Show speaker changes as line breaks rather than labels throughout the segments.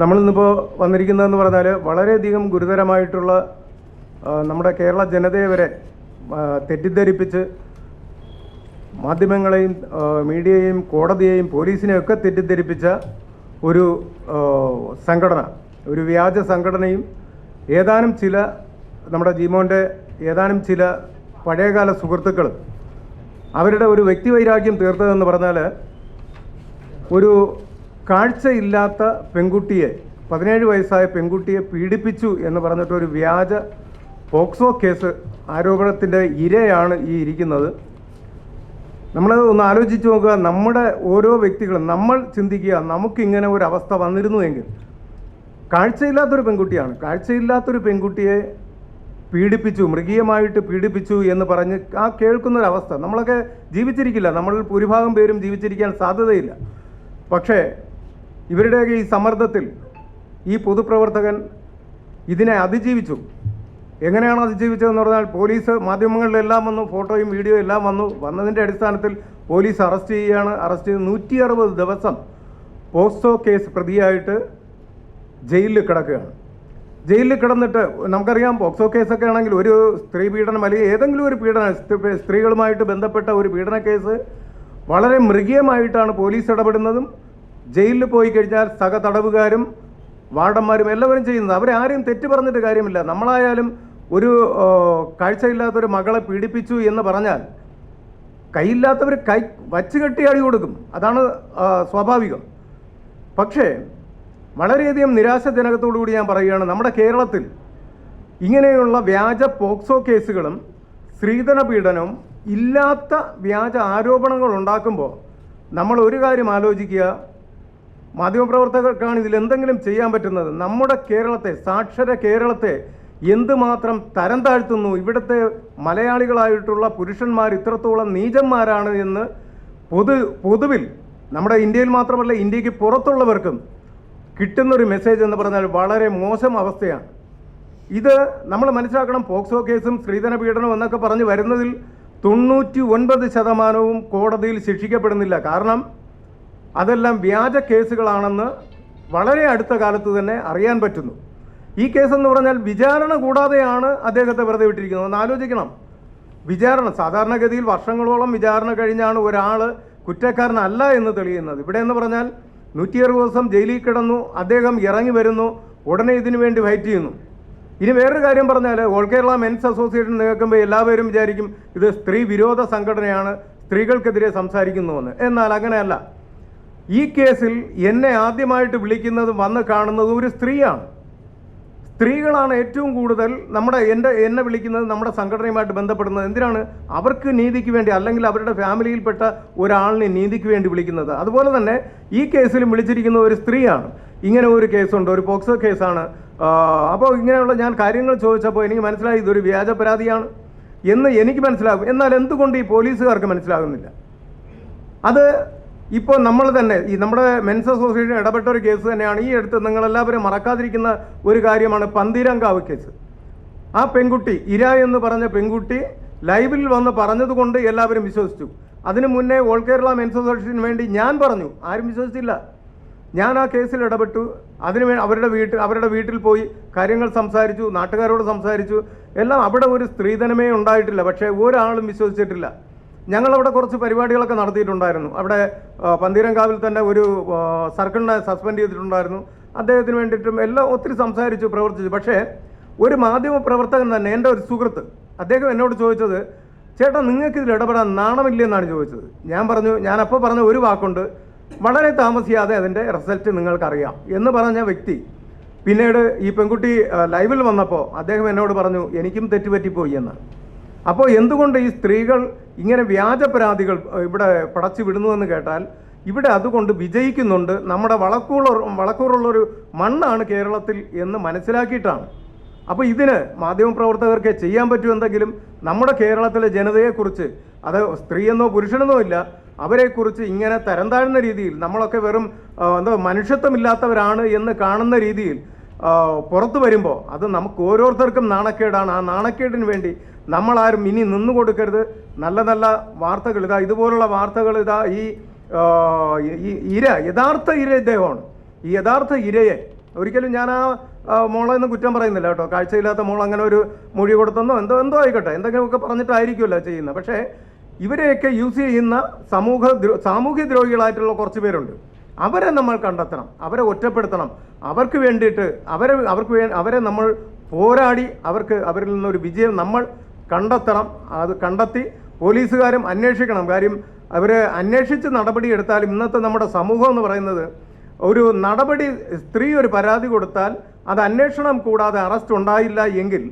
നമ്മളിന്നിപ്പോൾ വന്നിരിക്കുന്നതെന്ന് പറഞ്ഞാൽ വളരെയധികം ഗുരുതരമായിട്ടുള്ള നമ്മുടെ കേരള ജനതയെ വരെ തെറ്റിദ്ധരിപ്പിച്ച് മാധ്യമങ്ങളെയും മീഡിയയെയും കോടതിയെയും പോലീസിനെയൊക്കെ തെറ്റിദ്ധരിപ്പിച്ച ഒരു സംഘടന, ഒരു വ്യാജ സംഘടനയും ഏതാനും ചില നമ്മുടെ ജീമോൻ്റെ ഏതാനും ചില പഴയകാല സുഹൃത്തുക്കൾ അവരുടെ ഒരു വ്യക്തിവൈരാഗ്യം തീർത്തതെന്ന് പറഞ്ഞാൽ ഒരു കാഴ്ചയില്ലാത്ത പെൺകുട്ടിയെ 17 വയസ്സായ പെൺകുട്ടിയെ പീഡിപ്പിച്ചു എന്ന് പറഞ്ഞിട്ടൊരു വ്യാജ പോക്സോ കേസ് ആരോപണത്തിൻ്റെ ഇരയാണ് ഈ ഇരിക്കുന്നത്. നമ്മൾ ഒന്ന് ആലോചിച്ച് നോക്കുക, നമ്മുടെ ഓരോ വ്യക്തികളും നമ്മൾ ചിന്തിക്കുക, നമുക്കിങ്ങനെ ഒരു അവസ്ഥ വന്നിരുന്നുവെങ്കിൽ. കാഴ്ചയില്ലാത്തൊരു പെൺകുട്ടിയാണ്, കാഴ്ചയില്ലാത്തൊരു പെൺകുട്ടിയെ പീഡിപ്പിച്ചു, മൃഗീയമായിട്ട് പീഡിപ്പിച്ചു എന്ന് പറഞ്ഞ് ആ കേൾക്കുന്നൊരവസ്ഥ. നമ്മളൊക്കെ ജീവിച്ചിരിക്കില്ല, നമ്മളിൽ ഭൂരിഭാഗം പേരും ജീവിച്ചിരിക്കാൻ സാധ്യതയില്ല. പക്ഷേ ഇവരുടെയൊക്കെ ഈ സമ്മർദ്ദത്തിൽ ഈ പൊതുപ്രവർത്തകൻ ഇതിനെ അതിജീവിച്ചു. എങ്ങനെയാണ് അതിജീവിച്ചതെന്ന് പറഞ്ഞാൽ പോലീസ് മാധ്യമങ്ങളിലെല്ലാം വന്നു, ഫോട്ടോയും വീഡിയോയും എല്ലാം വന്നതിൻ്റെ അടിസ്ഥാനത്തിൽ പോലീസ് അറസ്റ്റ് ചെയ്യുകയാണ്. അറസ്റ്റ് ചെയ്ത് 160 ദിവസം പോക്സോ കേസ് പ്രതിയായിട്ട് ജയിലിൽ കിടക്കുകയാണ്. ജയിലിൽ കിടന്നിട്ട് നമുക്കറിയാം, പോക്സോ കേസൊക്കെ ആണെങ്കിൽ ഒരു സ്ത്രീ പീഡനം അല്ലെങ്കിൽ ഏതെങ്കിലും ഒരു പീഡനം, സ്ത്രീകളുമായിട്ട് ബന്ധപ്പെട്ട ഒരു പീഡന കേസ് വളരെ മൃഗീയമായിട്ടാണ് പോലീസ് ഇടപെടുന്നതും ജയിലിൽ പോയി കഴിഞ്ഞാൽ സഹ തടവുകാരും വാർഡന്മാരും എല്ലാവരും ചെയ്യുന്നത്. അവരെ ആരെയും തെറ്റ് പറഞ്ഞിട്ട് കാര്യമില്ല. നമ്മളായാലും ഒരു കാഴ്ചയില്ലാത്തൊരു മകളെ പീഡിപ്പിച്ചു എന്ന് പറഞ്ഞാൽ കൈയില്ലാത്തവർ കൈ വച്ച് കെട്ടി അടി കൊടുക്കും, അതാണ് സ്വാഭാവികം. പക്ഷേ വളരെയധികം നിരാശാജനകത്തോടു കൂടി ഞാൻ പറയുകയാണ്, നമ്മുടെ കേരളത്തിൽ ഇങ്ങനെയുള്ള വ്യാജ പോക്സോ കേസുകളും സ്ത്രീധന പീഡനവും ഇല്ലാത്ത വ്യാജ ആരോപണങ്ങൾ ഉണ്ടാക്കുമ്പോൾ നമ്മൾ ഒരു കാര്യം ആലോചിക്കുക, മാധ്യമപ്രവർത്തകർക്കാണ് ഇതിൽ എന്തെങ്കിലും ചെയ്യാൻ പറ്റുന്നത്. നമ്മുടെ കേരളത്തെ, സാക്ഷര കേരളത്തെ എന്തുമാത്രം തരം താഴ്ത്തുന്നു. ഇവിടുത്തെ മലയാളികളായിട്ടുള്ള പുരുഷന്മാർ ഇത്രത്തോളം നീചന്മാരാണ് എന്ന് പൊതുവിൽ നമ്മുടെ ഇന്ത്യയിൽ മാത്രമല്ല ഇന്ത്യക്ക് പുറത്തുള്ളവർക്കും കിട്ടുന്നൊരു മെസ്സേജ് എന്ന് പറഞ്ഞാൽ വളരെ മോശം അവസ്ഥയാണ്. ഇത് നമ്മൾ മനസ്സിലാക്കണം. പോക്സോ കേസും സ്ത്രീധന പീഡനവും എന്നൊക്കെ പറഞ്ഞ് വരുന്നതിൽ 99% കോടതിയിൽ ശിക്ഷിക്കപ്പെടുന്നില്ല. കാരണം അതെല്ലാം വ്യാജ കേസുകളാണെന്ന് വളരെ അടുത്ത കാലത്ത് തന്നെ അറിയാൻ പറ്റുന്നു. ഈ കേസെന്ന് പറഞ്ഞാൽ വിചാരണ കൂടാതെയാണ് അദ്ദേഹത്തെ വെറുതെ വിട്ടിരിക്കുന്നത്. ഒന്ന് ആലോചിക്കണം. വിചാരണ സാധാരണഗതിയിൽ വർഷങ്ങളോളം വിചാരണ കഴിഞ്ഞാണ് ഒരാൾ കുറ്റക്കാരനല്ല എന്ന് തെളിയുന്നത്. ഇവിടെ എന്ന് പറഞ്ഞാൽ 160 ദിവസം ജയിലിൽ കിടന്നു, അദ്ദേഹം ഇറങ്ങി വരുന്നു, ഉടനെ ഇതിനു വേണ്ടി ഫൈറ്റ് ചെയ്യുന്നു. ഇനി വേറൊരു കാര്യം പറഞ്ഞാൽ, ഓൾ കേരള മെൻസ് അസോസിയേഷൻ കേൾക്കുമ്പോൾ എല്ലാവരും വിചാരിക്കും ഇത് സ്ത്രീ വിരോധ സംഘടനയാണ്, സ്ത്രീകൾക്കെതിരെ സംസാരിക്കുന്നുവെന്ന്. എന്നാൽ അങ്ങനെയല്ല. ഈ കേസിൽ എന്നെ ആദ്യമായിട്ട് വിളിക്കുന്നതും വന്ന് കാണുന്നതും ഒരു സ്ത്രീയാണ്. സ്ത്രീകളാണ് ഏറ്റവും കൂടുതൽ എന്നെ വിളിക്കുന്നത്, നമ്മുടെ സംഘടനയുമായിട്ട് ബന്ധപ്പെടുന്നത്. എന്തിനാണ്? അവർക്ക് നീതിക്ക് വേണ്ടി, അല്ലെങ്കിൽ അവരുടെ ഫാമിലിയിൽപ്പെട്ട ഒരാളിനെ നീതിക്ക് വേണ്ടി വിളിക്കുന്നത്. അതുപോലെ തന്നെ ഈ കേസിലും വിളിച്ചിരിക്കുന്ന ഒരു സ്ത്രീയാണ്. ഇങ്ങനെ ഒരു കേസുണ്ട്, ഒരു പോക്സോ കേസാണ്. അപ്പോൾ ഇങ്ങനെയുള്ള ഞാൻ കാര്യങ്ങൾ ചോദിച്ചപ്പോൾ എനിക്ക് മനസ്സിലായി ഇതൊരു വ്യാജ പരാതിയാണ് എന്ന് എനിക്ക് മനസ്സിലാകും. എന്നാൽ എന്തുകൊണ്ട് ഈ പോലീസുകാർക്ക് മനസ്സിലാകുന്നില്ല? അത് ഇപ്പോൾ നമ്മൾ തന്നെ ഈ നമ്മുടെ മെൻസ് അസോസിയേഷൻ ഇടപെട്ട ഒരു കേസ് തന്നെയാണ്. ഈ അടുത്ത് നിങ്ങളെല്ലാവരും മറക്കാതിരിക്കുന്ന ഒരു കാര്യമാണ് പന്തീരങ്കാവ് കേസ്. ആ പെൺകുട്ടി, ഇര എന്ന് പറഞ്ഞ പെൺകുട്ടി ലൈവിൽ വന്ന് പറഞ്ഞതുകൊണ്ട് എല്ലാവരും വിശ്വസിച്ചു. അതിനു മുന്നേ ഓൾ കേരള മെൻസ് അസോസിയേഷന് വേണ്ടി ഞാൻ പറഞ്ഞു, ആരും വിശ്വസിച്ചില്ല. ഞാൻ ആ കേസിൽ ഇടപെട്ടു. അവരുടെ വീട്ടിൽ പോയി കാര്യങ്ങൾ സംസാരിച്ചു, നാട്ടുകാരോട് സംസാരിച്ചു, എല്ലാം. അവിടെ ഒരു സ്ത്രീധനമേ ഉണ്ടായിട്ടില്ല. പക്ഷേ ഒരാളും വിശ്വസിച്ചിട്ടില്ല. ഞങ്ങളവിടെ കുറച്ച് പരിപാടികളൊക്കെ നടത്തിയിട്ടുണ്ടായിരുന്നു. അവിടെ പന്തീരങ്കാവിൽ തന്നെ ഒരു സർക്കിളിനെ സസ്പെൻഡ് ചെയ്തിട്ടുണ്ടായിരുന്നു. അദ്ദേഹത്തിന് വേണ്ടിയിട്ടും എല്ലാം ഒത്തിരി സംസാരിച്ചു, പ്രവർത്തിച്ചു. പക്ഷേ ഒരു മാധ്യമ പ്രവർത്തകൻ തന്നെ, എൻ്റെ ഒരു സുഹൃത്ത്, അദ്ദേഹം എന്നോട് ചോദിച്ചത്, ചേട്ടാ നിങ്ങൾക്കിതിൽ ഇടപെടാൻ നാണമില്ലെന്നാണ് ചോദിച്ചത്. ഞാനപ്പോൾ പറഞ്ഞ ഒരു വാക്കുണ്ട്, വളരെ താമസിയാതെ അതിൻ്റെ റിസൾട്ട് നിങ്ങൾക്കറിയാം എന്ന് പറഞ്ഞ വ്യക്തി പിന്നീട് ഈ പെൺകുട്ടി ലൈവിൽ വന്നപ്പോൾ അദ്ദേഹം എന്നോട് പറഞ്ഞു, എനിക്കും തെറ്റുപറ്റിപ്പോയി എന്നാണ്. അപ്പോൾ എന്തുകൊണ്ട് ഈ സ്ത്രീകൾ ഇങ്ങനെ വ്യാജ പരാതികൾ ഇവിടെ പടച്ചു വിടുന്നുവെന്ന് കേട്ടാൽ ഇവിടെ അതുകൊണ്ട് വിജയിക്കുന്നുണ്ട്. നമ്മുടെ വളക്കൂറുള്ളൊരു മണ്ണാണ് കേരളത്തിൽ എന്ന് മനസ്സിലാക്കിയിട്ടാണ്. അപ്പോൾ ഇതിന് മാധ്യമപ്രവർത്തകർക്ക് ചെയ്യാൻ പറ്റും എന്തെങ്കിലും. നമ്മുടെ കേരളത്തിലെ ജനതയെക്കുറിച്ച്, അത് സ്ത്രീയെന്നോ പുരുഷനെന്നോ ഇല്ല, അവരെക്കുറിച്ച് ഇങ്ങനെ തരം താഴ്ന്ന രീതിയിൽ, നമ്മളൊക്കെ വെറും മനുഷ്യത്വമില്ലാത്തവരാണ് എന്ന് കാണുന്ന രീതിയിൽ പുറത്തു വരുമ്പോൾ അത് നമുക്ക് ഓരോരുത്തർക്കും നാണക്കേടാണ്. ആ നാണക്കേടിന് വേണ്ടി നമ്മളാരും ഇനി നിന്നു കൊടുക്കരുത്. നല്ല നല്ല വാർത്തകൾ ഇതുപോലുള്ള വാർത്തകൾ ഈ യഥാർത്ഥ ഇര ഇദ്ദേഹമാണ്. ഈ യഥാർത്ഥ ഇരയെ ഒരിക്കലും ഞാൻ ആ മോളെ നിന്ന് കുറ്റം പറയുന്നില്ല കേട്ടോ. കാഴ്ചയില്ലാത്ത മോൾ അങ്ങനെ ഒരു മൊഴി കൊടുത്തെന്നോ എന്തോ ആയിക്കോട്ടെ, എന്തെങ്കിലുമൊക്കെ പറഞ്ഞിട്ടായിരിക്കുമല്ലോ ചെയ്യുന്നത്. പക്ഷേ ഇവരെയൊക്കെ യൂസ് ചെയ്യുന്ന സാമൂഹ്യ ദ്രോഹികളായിട്ടുള്ള കുറച്ച് പേരുണ്ട്. അവരെ നമ്മൾ കണ്ടെത്തണം, അവരെ ഒറ്റപ്പെടുത്തണം. അവർക്ക് വേണ്ടിയിട്ട് അവരെ നമ്മൾ പോരാടി അവരിൽ നിന്നൊരു വിജയം നമ്മൾ കണ്ടെത്തണം. അത് കണ്ടെത്തി പോലീസുകാരും അന്വേഷിക്കണം. കാര്യം അവരെ അന്വേഷിച്ച് നടപടി എടുത്താലും ഇന്നത്തെ നമ്മുടെ സമൂഹം എന്ന് പറയുന്നത് ഒരു നടപടി, സ്ത്രീ ഒരു പരാതി കൊടുത്താൽ അത് അന്വേഷണം കൂടാതെ അറസ്റ്റ് ഉണ്ടായില്ല എങ്കിൽ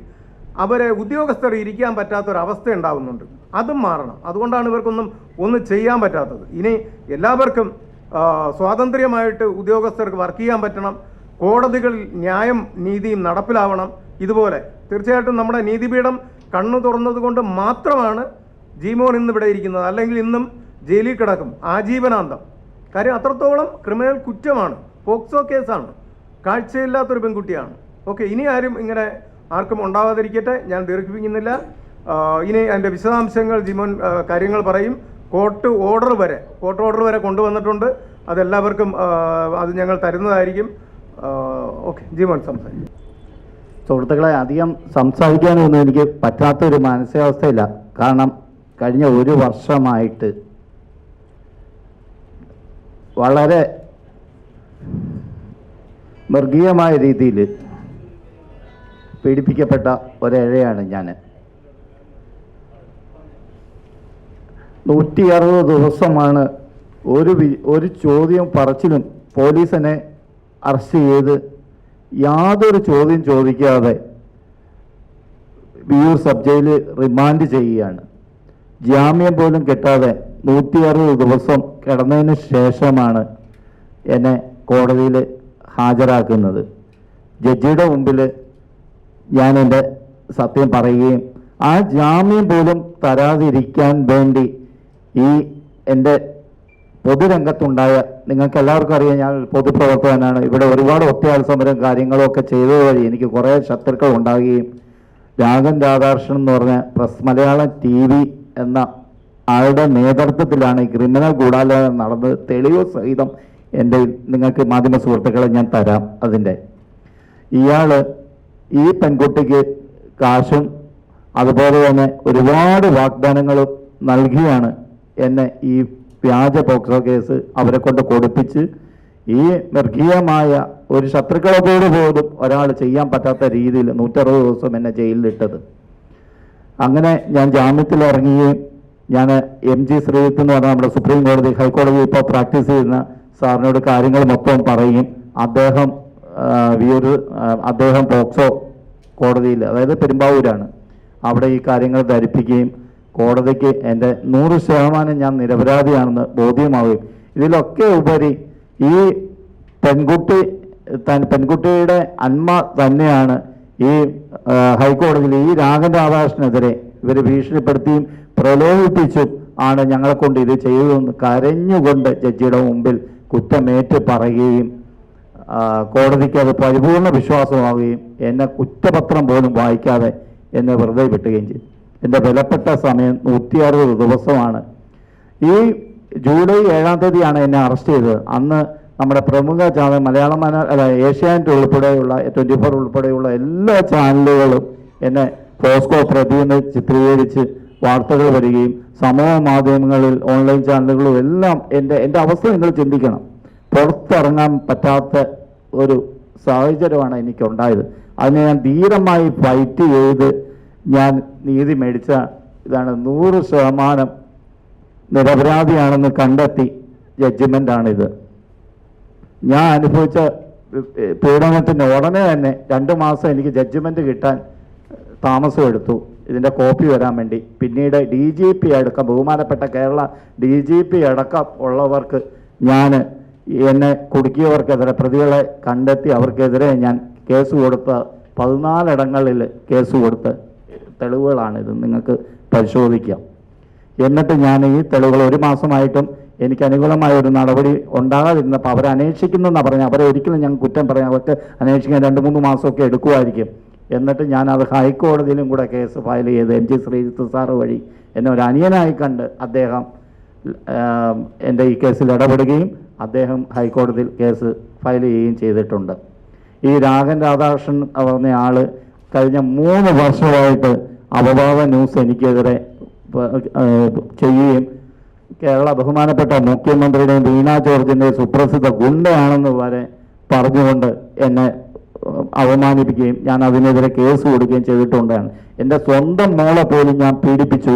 അവരെ ഉദ്യോഗസ്ഥർ ഇരിക്കാൻ പറ്റാത്തൊരവസ്ഥ ഉണ്ടാകുന്നുണ്ട്. അതും മാറണം. അതുകൊണ്ടാണ് ഇവർക്കൊന്നും ചെയ്യാൻ പറ്റാത്തത്. ഇനി എല്ലാവർക്കും സ്വാതന്ത്ര്യമായിട്ട് ഉദ്യോഗസ്ഥർക്ക് വർക്ക് ചെയ്യാൻ പറ്റണം. കോടതികളിൽ ന്യായം നീതിയും നടപ്പിലാവണം. ഇതുപോലെ തീർച്ചയായിട്ടും നമ്മുടെ നീതിപീഠം കണ്ണു തുറന്നതുകൊണ്ട് മാത്രമാണ് ജീമോൻ ഇന്ന് ഇവിടെ ഇരിക്കുന്നത്. അല്ലെങ്കിൽ ഇന്നും ജയിലിൽ കിടക്കും ആജീവനാന്തം. കാര്യം അത്രത്തോളം ക്രിമിനൽ കുറ്റമാണ്, പോക്സോ കേസാണ്, കാഴ്ചയില്ലാത്തൊരു പെൺകുട്ടിയാണ്. ഓക്കെ, ഇനി ആർക്കും ഉണ്ടാവാതിരിക്കട്ടെ. ഞാൻ ദീർഘിപ്പിക്കുന്നില്ല. ഇനി അതിൻ്റെ വിശദാംശങ്ങൾ ജീമോൻ കാര്യങ്ങൾ പറയും. കോർട്ട് ഓർഡർ വരെ കൊണ്ടുവന്നിട്ടുണ്ട്. അതെല്ലാവർക്കും അത് ഞങ്ങൾ തരുന്നതായിരിക്കും. ഓക്കെ, ജീമോൻ സംസാരിക്കും.
സുഹൃത്തുക്കളെ, അധികം സംസാരിക്കാനൊന്നും എനിക്ക് പറ്റാത്തൊരു മാനസികാവസ്ഥയില്ല. കാരണം കഴിഞ്ഞ ഒരു വർഷമായിട്ട് വളരെ മൃഗീയമായ രീതിയിൽ പീഡിപ്പിക്കപ്പെട്ട ഒരേഴയാണ് ഞാൻ. 160 ദിവസമാണ് ഒരു ചോദ്യം പറച്ചിലും പോലീസിനെ അറസ്റ്റ് ചെയ്ത് യാതൊരു ചോദ്യം ചോദിക്കാതെ വിയൂർ സബ് ജയിൽ റിമാൻഡ് ചെയ്യുകയാണ്. ജാമ്യം പോലും കിട്ടാതെ 160 ദിവസം കിടന്നതിന് ശേഷമാണ് എന്നെ കോടതിയിൽ ഹാജരാക്കുന്നത്. ജഡ്ജിയുടെ മുമ്പിൽ ഞാൻ എൻ്റെ സത്യം പറയുകയും ആ ജാമ്യം പോലും തരാതിരിക്കാൻ വേണ്ടി ഈ എൻ്റെ പൊതുരംഗത്തുണ്ടായ, നിങ്ങൾക്ക് എല്ലാവർക്കും അറിയാം, ഞാൻ പൊതുപ്രവർത്തകനാണ്. ഇവിടെ ഒരുപാട് ഒറ്റയാൾ സമരം കാര്യങ്ങളൊക്കെ ചെയ്തത് വഴി എനിക്ക് കുറേ ശത്രുക്കൾ ഉണ്ടാകുകയും രാഘൻ രാധാകൃഷ്ണൻ എന്ന് പറഞ്ഞ പ്രസ് മലയാളം TV എന്ന ആളുടെ നേതൃത്വത്തിലാണ് ഈ ക്രിമിനൽ ഗൂഢാലോചന നടന്നത്. തെളിവ് സഹിതം എൻ്റെ നിങ്ങൾക്ക് മാധ്യമ സുഹൃത്തുക്കളെ ഞാൻ തരാം. ഇയാൾ ഈ പെൺകുട്ടിക്ക് കാശും അതുപോലെ തന്നെ ഒരുപാട് വാഗ്ദാനങ്ങളും നൽകിയാണ് എന്നെ ഈ വ്യാജ പോക്സോ കേസ് അവരെ കൊണ്ട് കൊടുപ്പിച്ച് ഈ മൃഗീയമായ ഒരു ശത്രുക്കളോട് പോലും ഒരാൾ ചെയ്യാൻ പറ്റാത്ത രീതിയിൽ 160 ദിവസം എന്നെ ജയിലിലിട്ടത്. അങ്ങനെ ഞാൻ ജാമ്യത്തിൽ ഇറങ്ങുകയും ഞാൻ MG ശ്രീജിത്ത് എന്ന് പറഞ്ഞാൽ നമ്മുടെ സുപ്രീം കോടതി ഹൈക്കോടതി ഇപ്പോൾ പ്രാക്ടീസ് ചെയ്യുന്ന സാറിനോട് കാര്യങ്ങൾ മൊത്തം പറയും. അദ്ദേഹം പോക്സോ കോടതിയിൽ, അതായത് പെരുമ്പാവൂരാണ്, അവിടെ ഈ കാര്യങ്ങൾ ധരിപ്പിക്കുകയും കോടതിക്ക് എൻ്റെ 100% ഞാൻ നിരപരാധിയാണെന്ന് ബോധ്യമാവുകയും ഇതിലൊക്കെ ഉപരി ഈ പെൺകുട്ടിയുടെ അന്മ തന്നെയാണ് ഈ ഹൈക്കോടതിയിൽ ഈ രാഘൻ രാധാകൃഷ്ണനെതിരെ ഇവർ ഭീഷണിപ്പെടുത്തിയും പ്രലോഭിപ്പിച്ചും ആണ് ഞങ്ങളെ കൊണ്ട് ഇത് ചെയ്തതെന്ന് കരഞ്ഞുകൊണ്ട് ജഡ്ജിയുടെ മുമ്പിൽ കുറ്റമേറ്റ് പറയുകയും കോടതിക്ക് അത് പരിപൂർണ വിശ്വാസമാവുകയും എന്നെ കുറ്റപത്രം പോലും വായിക്കാതെ എന്നെ വെറുതെ വിട്ടുകയും ചെയ്തു. എൻ്റെ വിലപ്പെട്ട സമയം 160 ദിവസമാണ്. ഈ ജൂലൈ 7-ാം തീയതിയാണ് എന്നെ അറസ്റ്റ് ചെയ്തത്. അന്ന് നമ്മുടെ പ്രമുഖ ചാനൽ ഏഷ്യാനെറ്റ് ഉൾപ്പെടെയുള്ള 24 ഉൾപ്പെടെയുള്ള എല്ലാ ചാനലുകളും എന്നെ ഫോസ്കോ പ്രതിയെന്ന് ചിത്രീകരിച്ച് വാർത്തകൾ വരികയും സമൂഹ മാധ്യമങ്ങളിൽ ഓൺലൈൻ ചാനലുകളും എല്ലാം എൻ്റെ അവസ്ഥ നിങ്ങൾ ചിന്തിക്കണം. പുറത്തിറങ്ങാൻ പറ്റാത്ത ഒരു സാഹചര്യമാണ് എനിക്കുണ്ടായത്. അതിനെ ഞാൻ ധീരമായി ഫൈറ്റ് ചെയ്ത് ഞാൻ നീതി മേടിച്ച ഇതാണ്. 100% നിരപരാധിയാണെന്ന് കണ്ടെത്തി ജഡ്ജ്മെൻ്റാണിത്. ഞാൻ അനുഭവിച്ച പീഡനത്തിന് ഉടനെ തന്നെ 2 മാസം എനിക്ക് ജഡ്ജ്മെൻറ്റ് കിട്ടാൻ താമസമെടുത്തു ഇതിൻ്റെ കോപ്പി വരാൻ വേണ്ടി. പിന്നീട് DGP അടക്കം, ബഹുമാനപ്പെട്ട കേരള DGP അടക്കം ഉള്ളവർക്ക് എന്നെ കുടുക്കിയവർക്കെതിരെ പ്രതികളെ കണ്ടെത്തി അവർക്കെതിരെ ഞാൻ കേസ് കൊടുത്ത 14 ഇടങ്ങളിൽ കേസ് കൊടുത്ത തെളിവുകളാണിത്, നിങ്ങൾക്ക് പരിശോധിക്കാം. എന്നിട്ട് ഞാൻ ഈ തെളിവുകൾ 1 മാസമായിട്ടും എനിക്ക് അനുകൂലമായ ഒരു നടപടി ഉണ്ടാകാതിരുന്നപ്പോൾ അവരെ അന്വേഷിക്കുന്നെന്നാണ് പറഞ്ഞത്. അവരെ ഒരിക്കലും ഞാൻ കുറ്റം പറയാം, അവർക്ക് അന്വേഷിക്കാൻ 2-3 മാസമൊക്കെ എടുക്കുമായിരിക്കും. എന്നിട്ട് ഞാനത് ഹൈക്കോടതിയിലും കൂടെ കേസ് ഫയൽ ചെയ്ത് MG ശ്രീജിത്ത് സാറ് വഴി എന്നെ ഒരു അനിയനായി കണ്ട് അദ്ദേഹം എൻ്റെ ഈ കേസിൽ ഇടപെടുകയും അദ്ദേഹം ഹൈക്കോടതിയിൽ കേസ് ഫയൽ ചെയ്യുകയും ചെയ്തിട്ടുണ്ട്. ഈ രാഘൻ രാധാകൃഷ്ണൻ പറഞ്ഞ ആള് കഴിഞ്ഞ 3 വർഷമായിട്ട് അപവാദ ന്യൂസ് എനിക്കെതിരെ ചെയ്യുകയും കേരള ബഹുമാനപ്പെട്ട മുഖ്യമന്ത്രിയുടെയും വീണ ജോർജിൻ്റെയും സുപ്രസിദ്ധ ഗുണ്ടയാണെന്ന് വരെ പറഞ്ഞുകൊണ്ട് എന്നെ അവമാനിപ്പിക്കുകയും ഞാൻ അതിനെതിരെ കേസ് കൊടുക്കുകയും ചെയ്തിട്ടുണ്ടാണ്. എൻ്റെ സ്വന്തം മോളെ പോലും ഞാൻ പീഡിപ്പിച്ചു,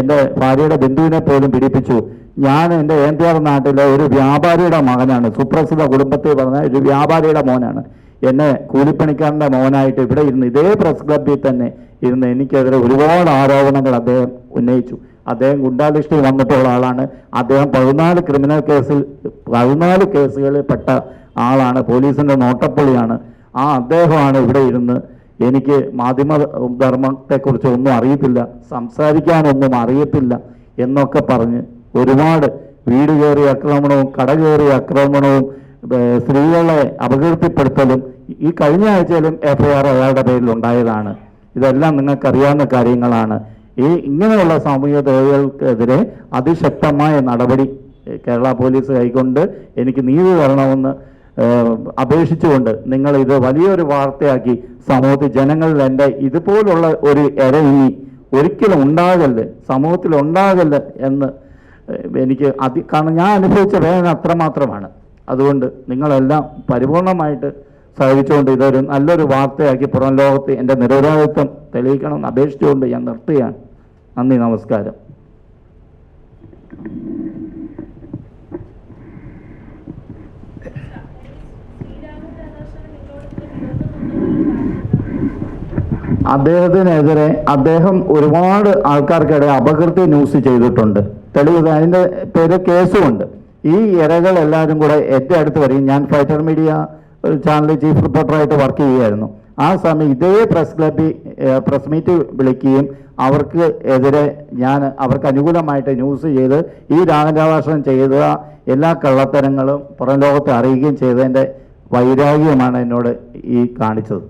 എൻ്റെ ഭാര്യയുടെ ബന്ധുവിനെ പോലും പീഡിപ്പിച്ചു. ഞാൻ എൻ്റെ NTR നാട്ടിലെ ഒരു വ്യാപാരിയുടെ മകനാണ്, സുപ്രസിദ്ധ കുടുംബത്തിൽ പറഞ്ഞ ഒരു വ്യാപാരിയുടെ മോനാണ്. എന്നെ കൂലിപ്പണിക്കാരൻ്റെ മോനായിട്ട് ഇവിടെ ഇരുന്ന് ഇതേ പ്രസ് ക്ലബ്ബിൽ തന്നെ ഇരുന്ന് എനിക്കെതിരെ ഒരുപാട് ആരോപണങ്ങൾ അദ്ദേഹം ഉന്നയിച്ചു. അദ്ദേഹം ഗുണ്ടാ ലിസ്റ്റിൽ വന്നിട്ടുള്ള ആളാണ്. അദ്ദേഹം 14 ക്രിമിനൽ കേസിൽ 14 കേസുകളിൽ പെട്ട ആളാണ്, പോലീസിൻ്റെ നോട്ടപ്പുള്ളിയാണ്. ആ അദ്ദേഹമാണ് ഇവിടെ ഇരുന്ന് എനിക്ക് മാധ്യമ ധർമ്മത്തെക്കുറിച്ച് ഒന്നും അറിയത്തില്ല, സംസാരിക്കാനൊന്നും അറിയത്തില്ല എന്നൊക്കെ പറഞ്ഞ് ഒരുപാട് വീട് കയറിയ ആക്രമണവും കട കയറിയ ആക്രമണവും സ്ത്രീകളെ അപകീർത്തിപ്പെടുത്തലും ഈ കഴിഞ്ഞ ആഴ്ചയിലും FIR അയാളുടെ പേരിൽ ഉണ്ടായതാണ്. ഇതെല്ലാം നിങ്ങൾക്കറിയാവുന്ന കാര്യങ്ങളാണ്. ഇങ്ങനെയുള്ള സാമൂഹിക ദ്രോഹികൾക്കെതിരെ അതിശക്തമായ നടപടി കേരള പോലീസ് കൈക്കൊണ്ട് എനിക്ക് നീതി തരണമെന്ന് അപേക്ഷിച്ചുകൊണ്ട് നിങ്ങൾ ഇത് വലിയൊരു വാർത്തയാക്കി സമൂഹത്തിൽ ജനങ്ങളിൽ എൻ്റെ ഇതുപോലുള്ള ഒരു ഇനി ഒരിക്കലും ഉണ്ടാകല്ല്, സമൂഹത്തിൽ ഉണ്ടാകല്ല് എന്ന് എനിക്ക് കാരണം ഞാൻ അനുഭവിച്ച വേദന അത്രമാത്രമാണ്. അതുകൊണ്ട് നിങ്ങളെല്ലാം പരിപൂർണമായിട്ട് സഹകരിച്ചുകൊണ്ട് ഇതൊരു നല്ലൊരു വാർത്തയാക്കി പുറം ലോകത്ത് എൻ്റെ നിരപരാധിത്വം തെളിയിക്കണമെന്ന് അപേക്ഷിച്ചുകൊണ്ട് ഞാൻ നിർത്തുകയാണ്. നന്ദി, നമസ്കാരം. അദ്ദേഹത്തിനെതിരെ അദ്ദേഹം ഒരുപാട് ആൾക്കാർക്കിടെ അപകീർത്തി ന്യൂസ് ചെയ്തിട്ടുണ്ട്. തെളിവ് അതിൻ്റെ പേര് കേസുമുണ്ട്. ഈ ഇരകൾ എല്ലാവരും കൂടെ എൻ്റെ അടുത്ത് വരും. ഞാൻ ഫൈറ്റർ മീഡിയ ചാനൽ ചീഫ് റിപ്പോർട്ടറായിട്ട് വർക്ക് ചെയ്യുകയായിരുന്നു. ആ സമയം ഇതേ പ്രസ് ക്ലബ്ബിൽ പ്രസ് മീറ്റ് വിളിക്കുകയും അവർക്ക് എതിരെ ഞാൻ അവർക്ക് അനുകൂലമായിട്ട് ന്യൂസ് ചെയ്ത് ഈ രാഘൻ രാധാകൃഷ്ണൻ ചെയ്ത എല്ലാ കള്ളത്തരങ്ങളും പുറം ലോകത്തെ അറിയുകയും ചെയ്തതിൻ്റെ വൈരാഗ്യമാണ് എന്നോട് ഈ കാണിച്ചത്.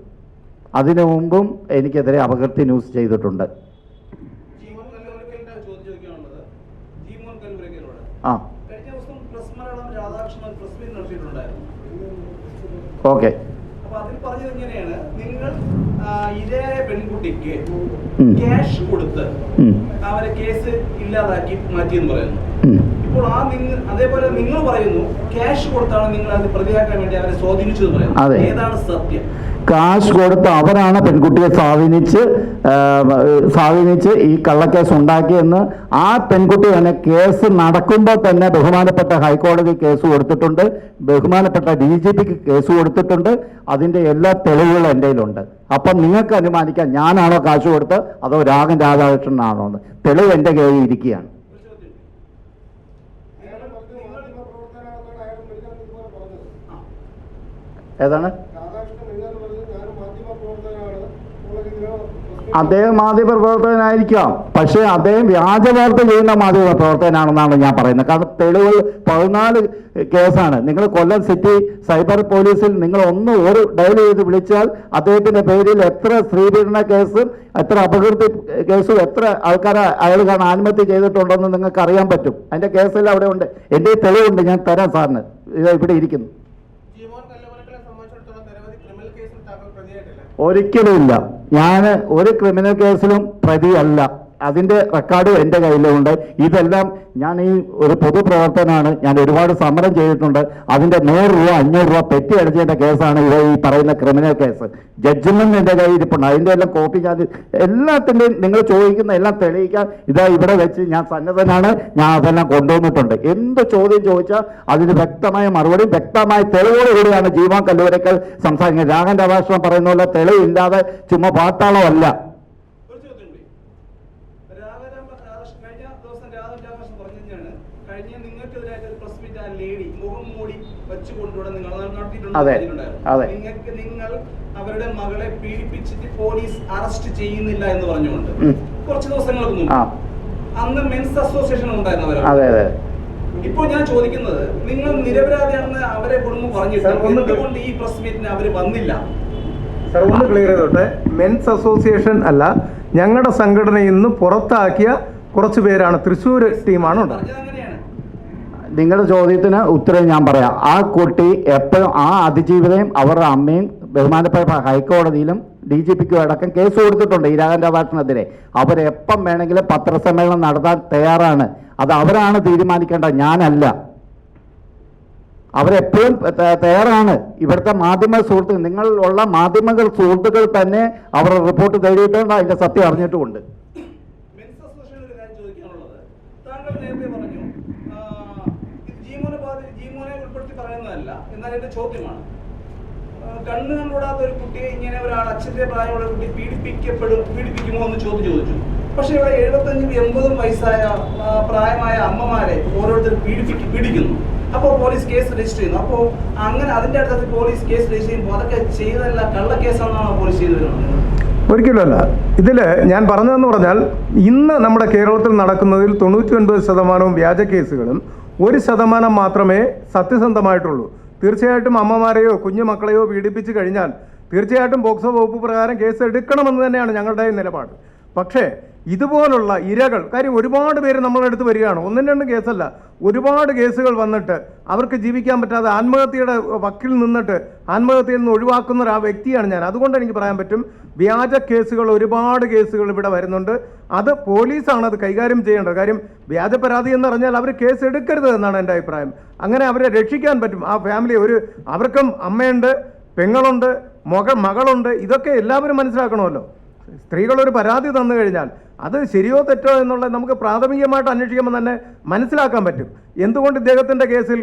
അതിനു മുമ്പും എനിക്കെതിരെ അപകീർത്തി ന്യൂസ് ചെയ്തിട്ടുണ്ട്. ആ ഓക്കെ.
പെൺകുട്ടിക്ക് ക്യാഷ് കൊടുത്ത് അവരെ കേസ് ഇല്ലാതാക്കി മാറ്റിയെന്ന് പറയുന്നു. ഇപ്പോൾ അതേപോലെ നിങ്ങൾ പറയുന്നു ക്യാഷ് കൊടുത്താണ് നിങ്ങൾ അത് പ്രതിയാക്കാൻ വേണ്ടി അവരെ സ്വാധീനിച്ചത് പറയുന്നു. ഏതാണ് സത്യം?
കാശ് കൊടുത്ത് അവരാണ് പെൺകുട്ടിയെ സ്വാധീനിച്ച് ഈ കള്ളക്കേസ് ഉണ്ടാക്കിയെന്ന് ആ പെൺകുട്ടി തന്നെ കേസ് നടക്കുമ്പോൾ തന്നെ ബഹുമാനപ്പെട്ട ഹൈക്കോടതി കേസ് കൊടുത്തിട്ടുണ്ട്, ബഹുമാനപ്പെട്ട DGPക്ക് കേസ് കൊടുത്തിട്ടുണ്ട്. അതിൻ്റെ എല്ലാ തെളിവുകളും എൻ്റെ കയ്യിലുണ്ട്. അപ്പം നിങ്ങൾക്ക് അനുമാനിക്കാം ഞാനാണോ കാശ് കൊടുത്ത് അതോ രാഘൻ രാധാകൃഷ്ണനാണോ എന്ന്. തെളിവ് എൻ്റെ കയ്യിൽ ഇരിക്കുകയാണ്. ഏതാണ്? അദ്ദേഹം മാധ്യമപ്രവർത്തകനായിരിക്കാം, പക്ഷേ അദ്ദേഹം വ്യാജ വാർത്ത ചെയ്യുന്ന മാധ്യമപ്രവർത്തകനാണെന്നാണ് ഞാൻ പറയുന്നത്. കാരണം തെളിവുകൾ 14 കേസാണ്. നിങ്ങൾ കൊല്ലം സിറ്റി സൈബർ പോലീസിൽ നിങ്ങൾ ഒരു ഡയൽ ചെയ്ത് വിളിച്ചാൽ അദ്ദേഹത്തിൻ്റെ പേരിൽ എത്ര സ്ത്രീപീഡന കേസും എത്ര അപകീർത്തി കേസും എത്ര ആൾക്കാരെ അയാൾ കാരണം ആത്മഹത്യ ചെയ്തിട്ടുണ്ടെന്ന് നിങ്ങൾക്ക് അറിയാൻ പറ്റും. അതിൻ്റെ കേസെല്ലാം അവിടെ ഉണ്ട്. എൻ്റെ തെളിവുണ്ട്, ഞാൻ തരാം സാറിന്. ഇത് ഇവിടെ ഇരിക്കുന്നു. ഒരിക്കലുമില്ല, ഞാൻ ഒരു ക്രിമിനൽ കേസിലും പ്രതിയല്ല. അതിൻ്റെ റെക്കോർഡ് എൻ്റെ കയ്യിലുണ്ട്. ഇതെല്ലാം ഞാൻ ഈ ഒരു പൊതുപ്രവർത്തനമാണ്. ഞാൻ ഒരുപാട് സമരം ചെയ്തിട്ടുണ്ട്. അതിൻ്റെ 100 രൂപ 500 രൂപ പെറ്റി അടിച്ചതിൻ്റെ കേസാണ് ഈ പറയുന്ന ക്രിമിനൽ കേസ്. ജഡ്ജ്മെന്റ് എൻ്റെ കയ്യിൽ ഇരിപ്പുണ്ട്. അതിൻ്റെ എല്ലാം കോപ്പി ഞാൻ എല്ലാത്തിൻ്റെയും നിങ്ങൾ ചോദിക്കുന്ന എല്ലാം തെളിയിക്കാൻ ഇതാ ഇവിടെ വെച്ച് ഞാൻ സന്നദ്ധനാണ്. ഞാൻ അതെല്ലാം കൊണ്ടുവന്നിട്ടുണ്ട്. എന്ത് ചോദ്യം ചോദിച്ചാൽ അതിന് വ്യക്തമായ മറുപടിയും വ്യക്തമായ തെളിവോടുകൂടിയാണ് ജീവൻ കല്ലൂരക്കൽ സംസാരിക്കുന്നത്. രാഘൻ രാധാകൃഷ്ണൻ പറയുന്ന പോലെ തെളിവില്ലാതെ ചുമ്മാ പാട്ടാളമല്ല. അതെ അതെ.
നിങ്ങൾ അവരുടെ മകളെ പീഡിപ്പിച്ചിട്ട് പോലീസ് അറസ്റ്റ് ചെയ്യുന്നില്ല എന്ന് പറഞ്ഞുകൊണ്ട് കുറച്ച് ദിവസങ്ങൾക്ക് മുമ്പ് അന്ന് മെൻസ് അസോസിയേഷൻ ഉണ്ടായിരുന്നു.
അതെ അതെ.
ഇപ്പോൾ ഞാൻ ചോദിക്കുന്നത്, നിങ്ങൾ നിരപരാധിയാണെന്ന് അവരെ കുടുംബം പറഞ്ഞിട്ട് എന്തുകൊണ്ട് ഈ പ്രസ് മീറ്റിന് അവർ വന്നില്ല?
സാർ ഒന്ന് ക്ലിയർ ചെയ്തോട്ടെ. മെൻസ് അസോസിയേഷൻ അല്ല, ഞങ്ങളുടെ സംഘടനയിൽ നിന്ന് പുറത്താക്കിയ കുറച്ച് പേരാണ്, തൃശ്ശൂർ ടീമാണ് ഉണ്ടായത്.
നിങ്ങളുടെ ചോദ്യത്തിന് ഉത്തരം ഞാൻ പറയാം. ആ കുട്ടി എപ്പോഴും ആ അതിജീവിതയും അവരുടെ അമ്മയും ബഹുമാനപ്പെട്ട ഹൈക്കോടതിയിലും DGPക്കും അടക്കം കേസ് കൊടുത്തിട്ടുണ്ട് ഈ രാഘവൻ രാധാകൃഷ്ണനെതിരെ. അവരെപ്പം വേണമെങ്കിലും പത്രസമ്മേളനം നടത്താൻ തയ്യാറാണ്. അത് അവരാണ് തീരുമാനിക്കേണ്ടത്, ഞാനല്ല. അവരെപ്പോഴും തയ്യാറാണ്. ഇവിടുത്തെ മാധ്യമ സുഹൃത്തുക്കൾ, നിങ്ങളുള്ള മാധ്യമങ്ങൾ സുഹൃത്തുക്കൾ തന്നെ അവർ റിപ്പോർട്ട് തേടിയിട്ടുണ്ട്, അതിന്റെ സത്യം അറിഞ്ഞിട്ടുമുണ്ട്.
എന്നാൽ എന്റെ ചോദ്യമാണ്, കണ്ണ് കണ്ടുകൂടാത്ത ഒരു കുട്ടിയെ ഇങ്ങനെ ഒരാൾ അച്ഛന്റെ പ്രായമുള്ള കുട്ടി പീഡിപ്പിക്കുമോ എന്ന് ചോദിച്ചു. പക്ഷെ ഇവിടെ 75-80 വയസ്സായ പ്രായമായ അമ്മമാരെ ഓരോരുത്തർ പീഡിക്കുന്നു. അപ്പോൾ പോലീസ് കേസ് രജിസ്റ്റർ ചെയ്യുന്നു. അപ്പോൾ അങ്ങനെ അതിന്റെ അടുത്ത് പോലീസ് കേസ് രജിസ്റ്റർ ചെയ്യുമ്പോൾ അതൊക്കെ ചെയ്തല്ല കള്ളക്കേസാണെന്നാണ് പോലീസ് ചെയ്തിരുന്നത്.
ഒരിക്കലുമല്ല. ഇതിൽ ഞാൻ പറഞ്ഞതെന്ന് പറഞ്ഞാൽ, ഇന്ന് നമ്മുടെ കേരളത്തിൽ നടക്കുന്നതിൽ 99% വ്യാജ കേസുകളും 1% മാത്രമേ സത്യസന്ധമായിട്ടുള്ളൂ. തീർച്ചയായിട്ടും അമ്മമാരെയോ കുഞ്ഞുമക്കളെയോ പീഡിപ്പിച്ച് കഴിഞ്ഞാൽ തീർച്ചയായിട്ടും പോക്സോ വകുപ്പ് പ്രകാരം കേസ് എടുക്കണമെന്ന് തന്നെയാണ് ഞങ്ങളുടെ നിലപാട്. പക്ഷേ ഇതുപോലുള്ള ഇരകൾ, കാര്യം ഒരുപാട് പേര് നമ്മളെ അടുത്ത് വരികയാണ്, 1-2 കേസല്ല, ഒരുപാട് കേസുകൾ വന്നിട്ട് അവർക്ക് ജീവിക്കാൻ പറ്റാതെ ആത്മഹത്യയുടെ വക്കിൽ നിന്നിട്ട് ആത്മഹത്യയിൽ നിന്ന് ഒഴിവാക്കുന്ന ഒരു വ്യക്തിയാണ് ഞാൻ. അതുകൊണ്ട് എനിക്ക് പറയാൻ പറ്റും, വ്യാജ കേസുകൾ ഒരുപാട് കേസുകൾ ഇവിടെ വരുന്നുണ്ട്. അത് പോലീസാണ് അത് കൈകാര്യം ചെയ്യേണ്ടത്. കാര്യം വ്യാജ പരാതി എന്ന് പറഞ്ഞാൽ അവർ കേസ് എടുക്കരുത് എന്നാണ് എൻ്റെ അഭിപ്രായം. അങ്ങനെ അവരെ രക്ഷിക്കാൻ പറ്റും. ആ ഫാമിലി അവർക്കും അമ്മയുണ്ട്, പെങ്ങളുണ്ട്, മകളുണ്ട്. ഇതൊക്കെ എല്ലാവരും മനസ്സിലാക്കണമല്ലോ. സ്ത്രീകളൊരു പരാതി തന്നു കഴിഞ്ഞാൽ അത് ശരിയോ തെറ്റോ എന്നുള്ളത് നമുക്ക് പ്രാഥമികമായിട്ട് അന്വേഷിക്കുമ്പോൾ തന്നെ മനസ്സിലാക്കാൻ പറ്റും. എന്തുകൊണ്ട് ഇദ്ദേഹത്തിൻ്റെ കേസിൽ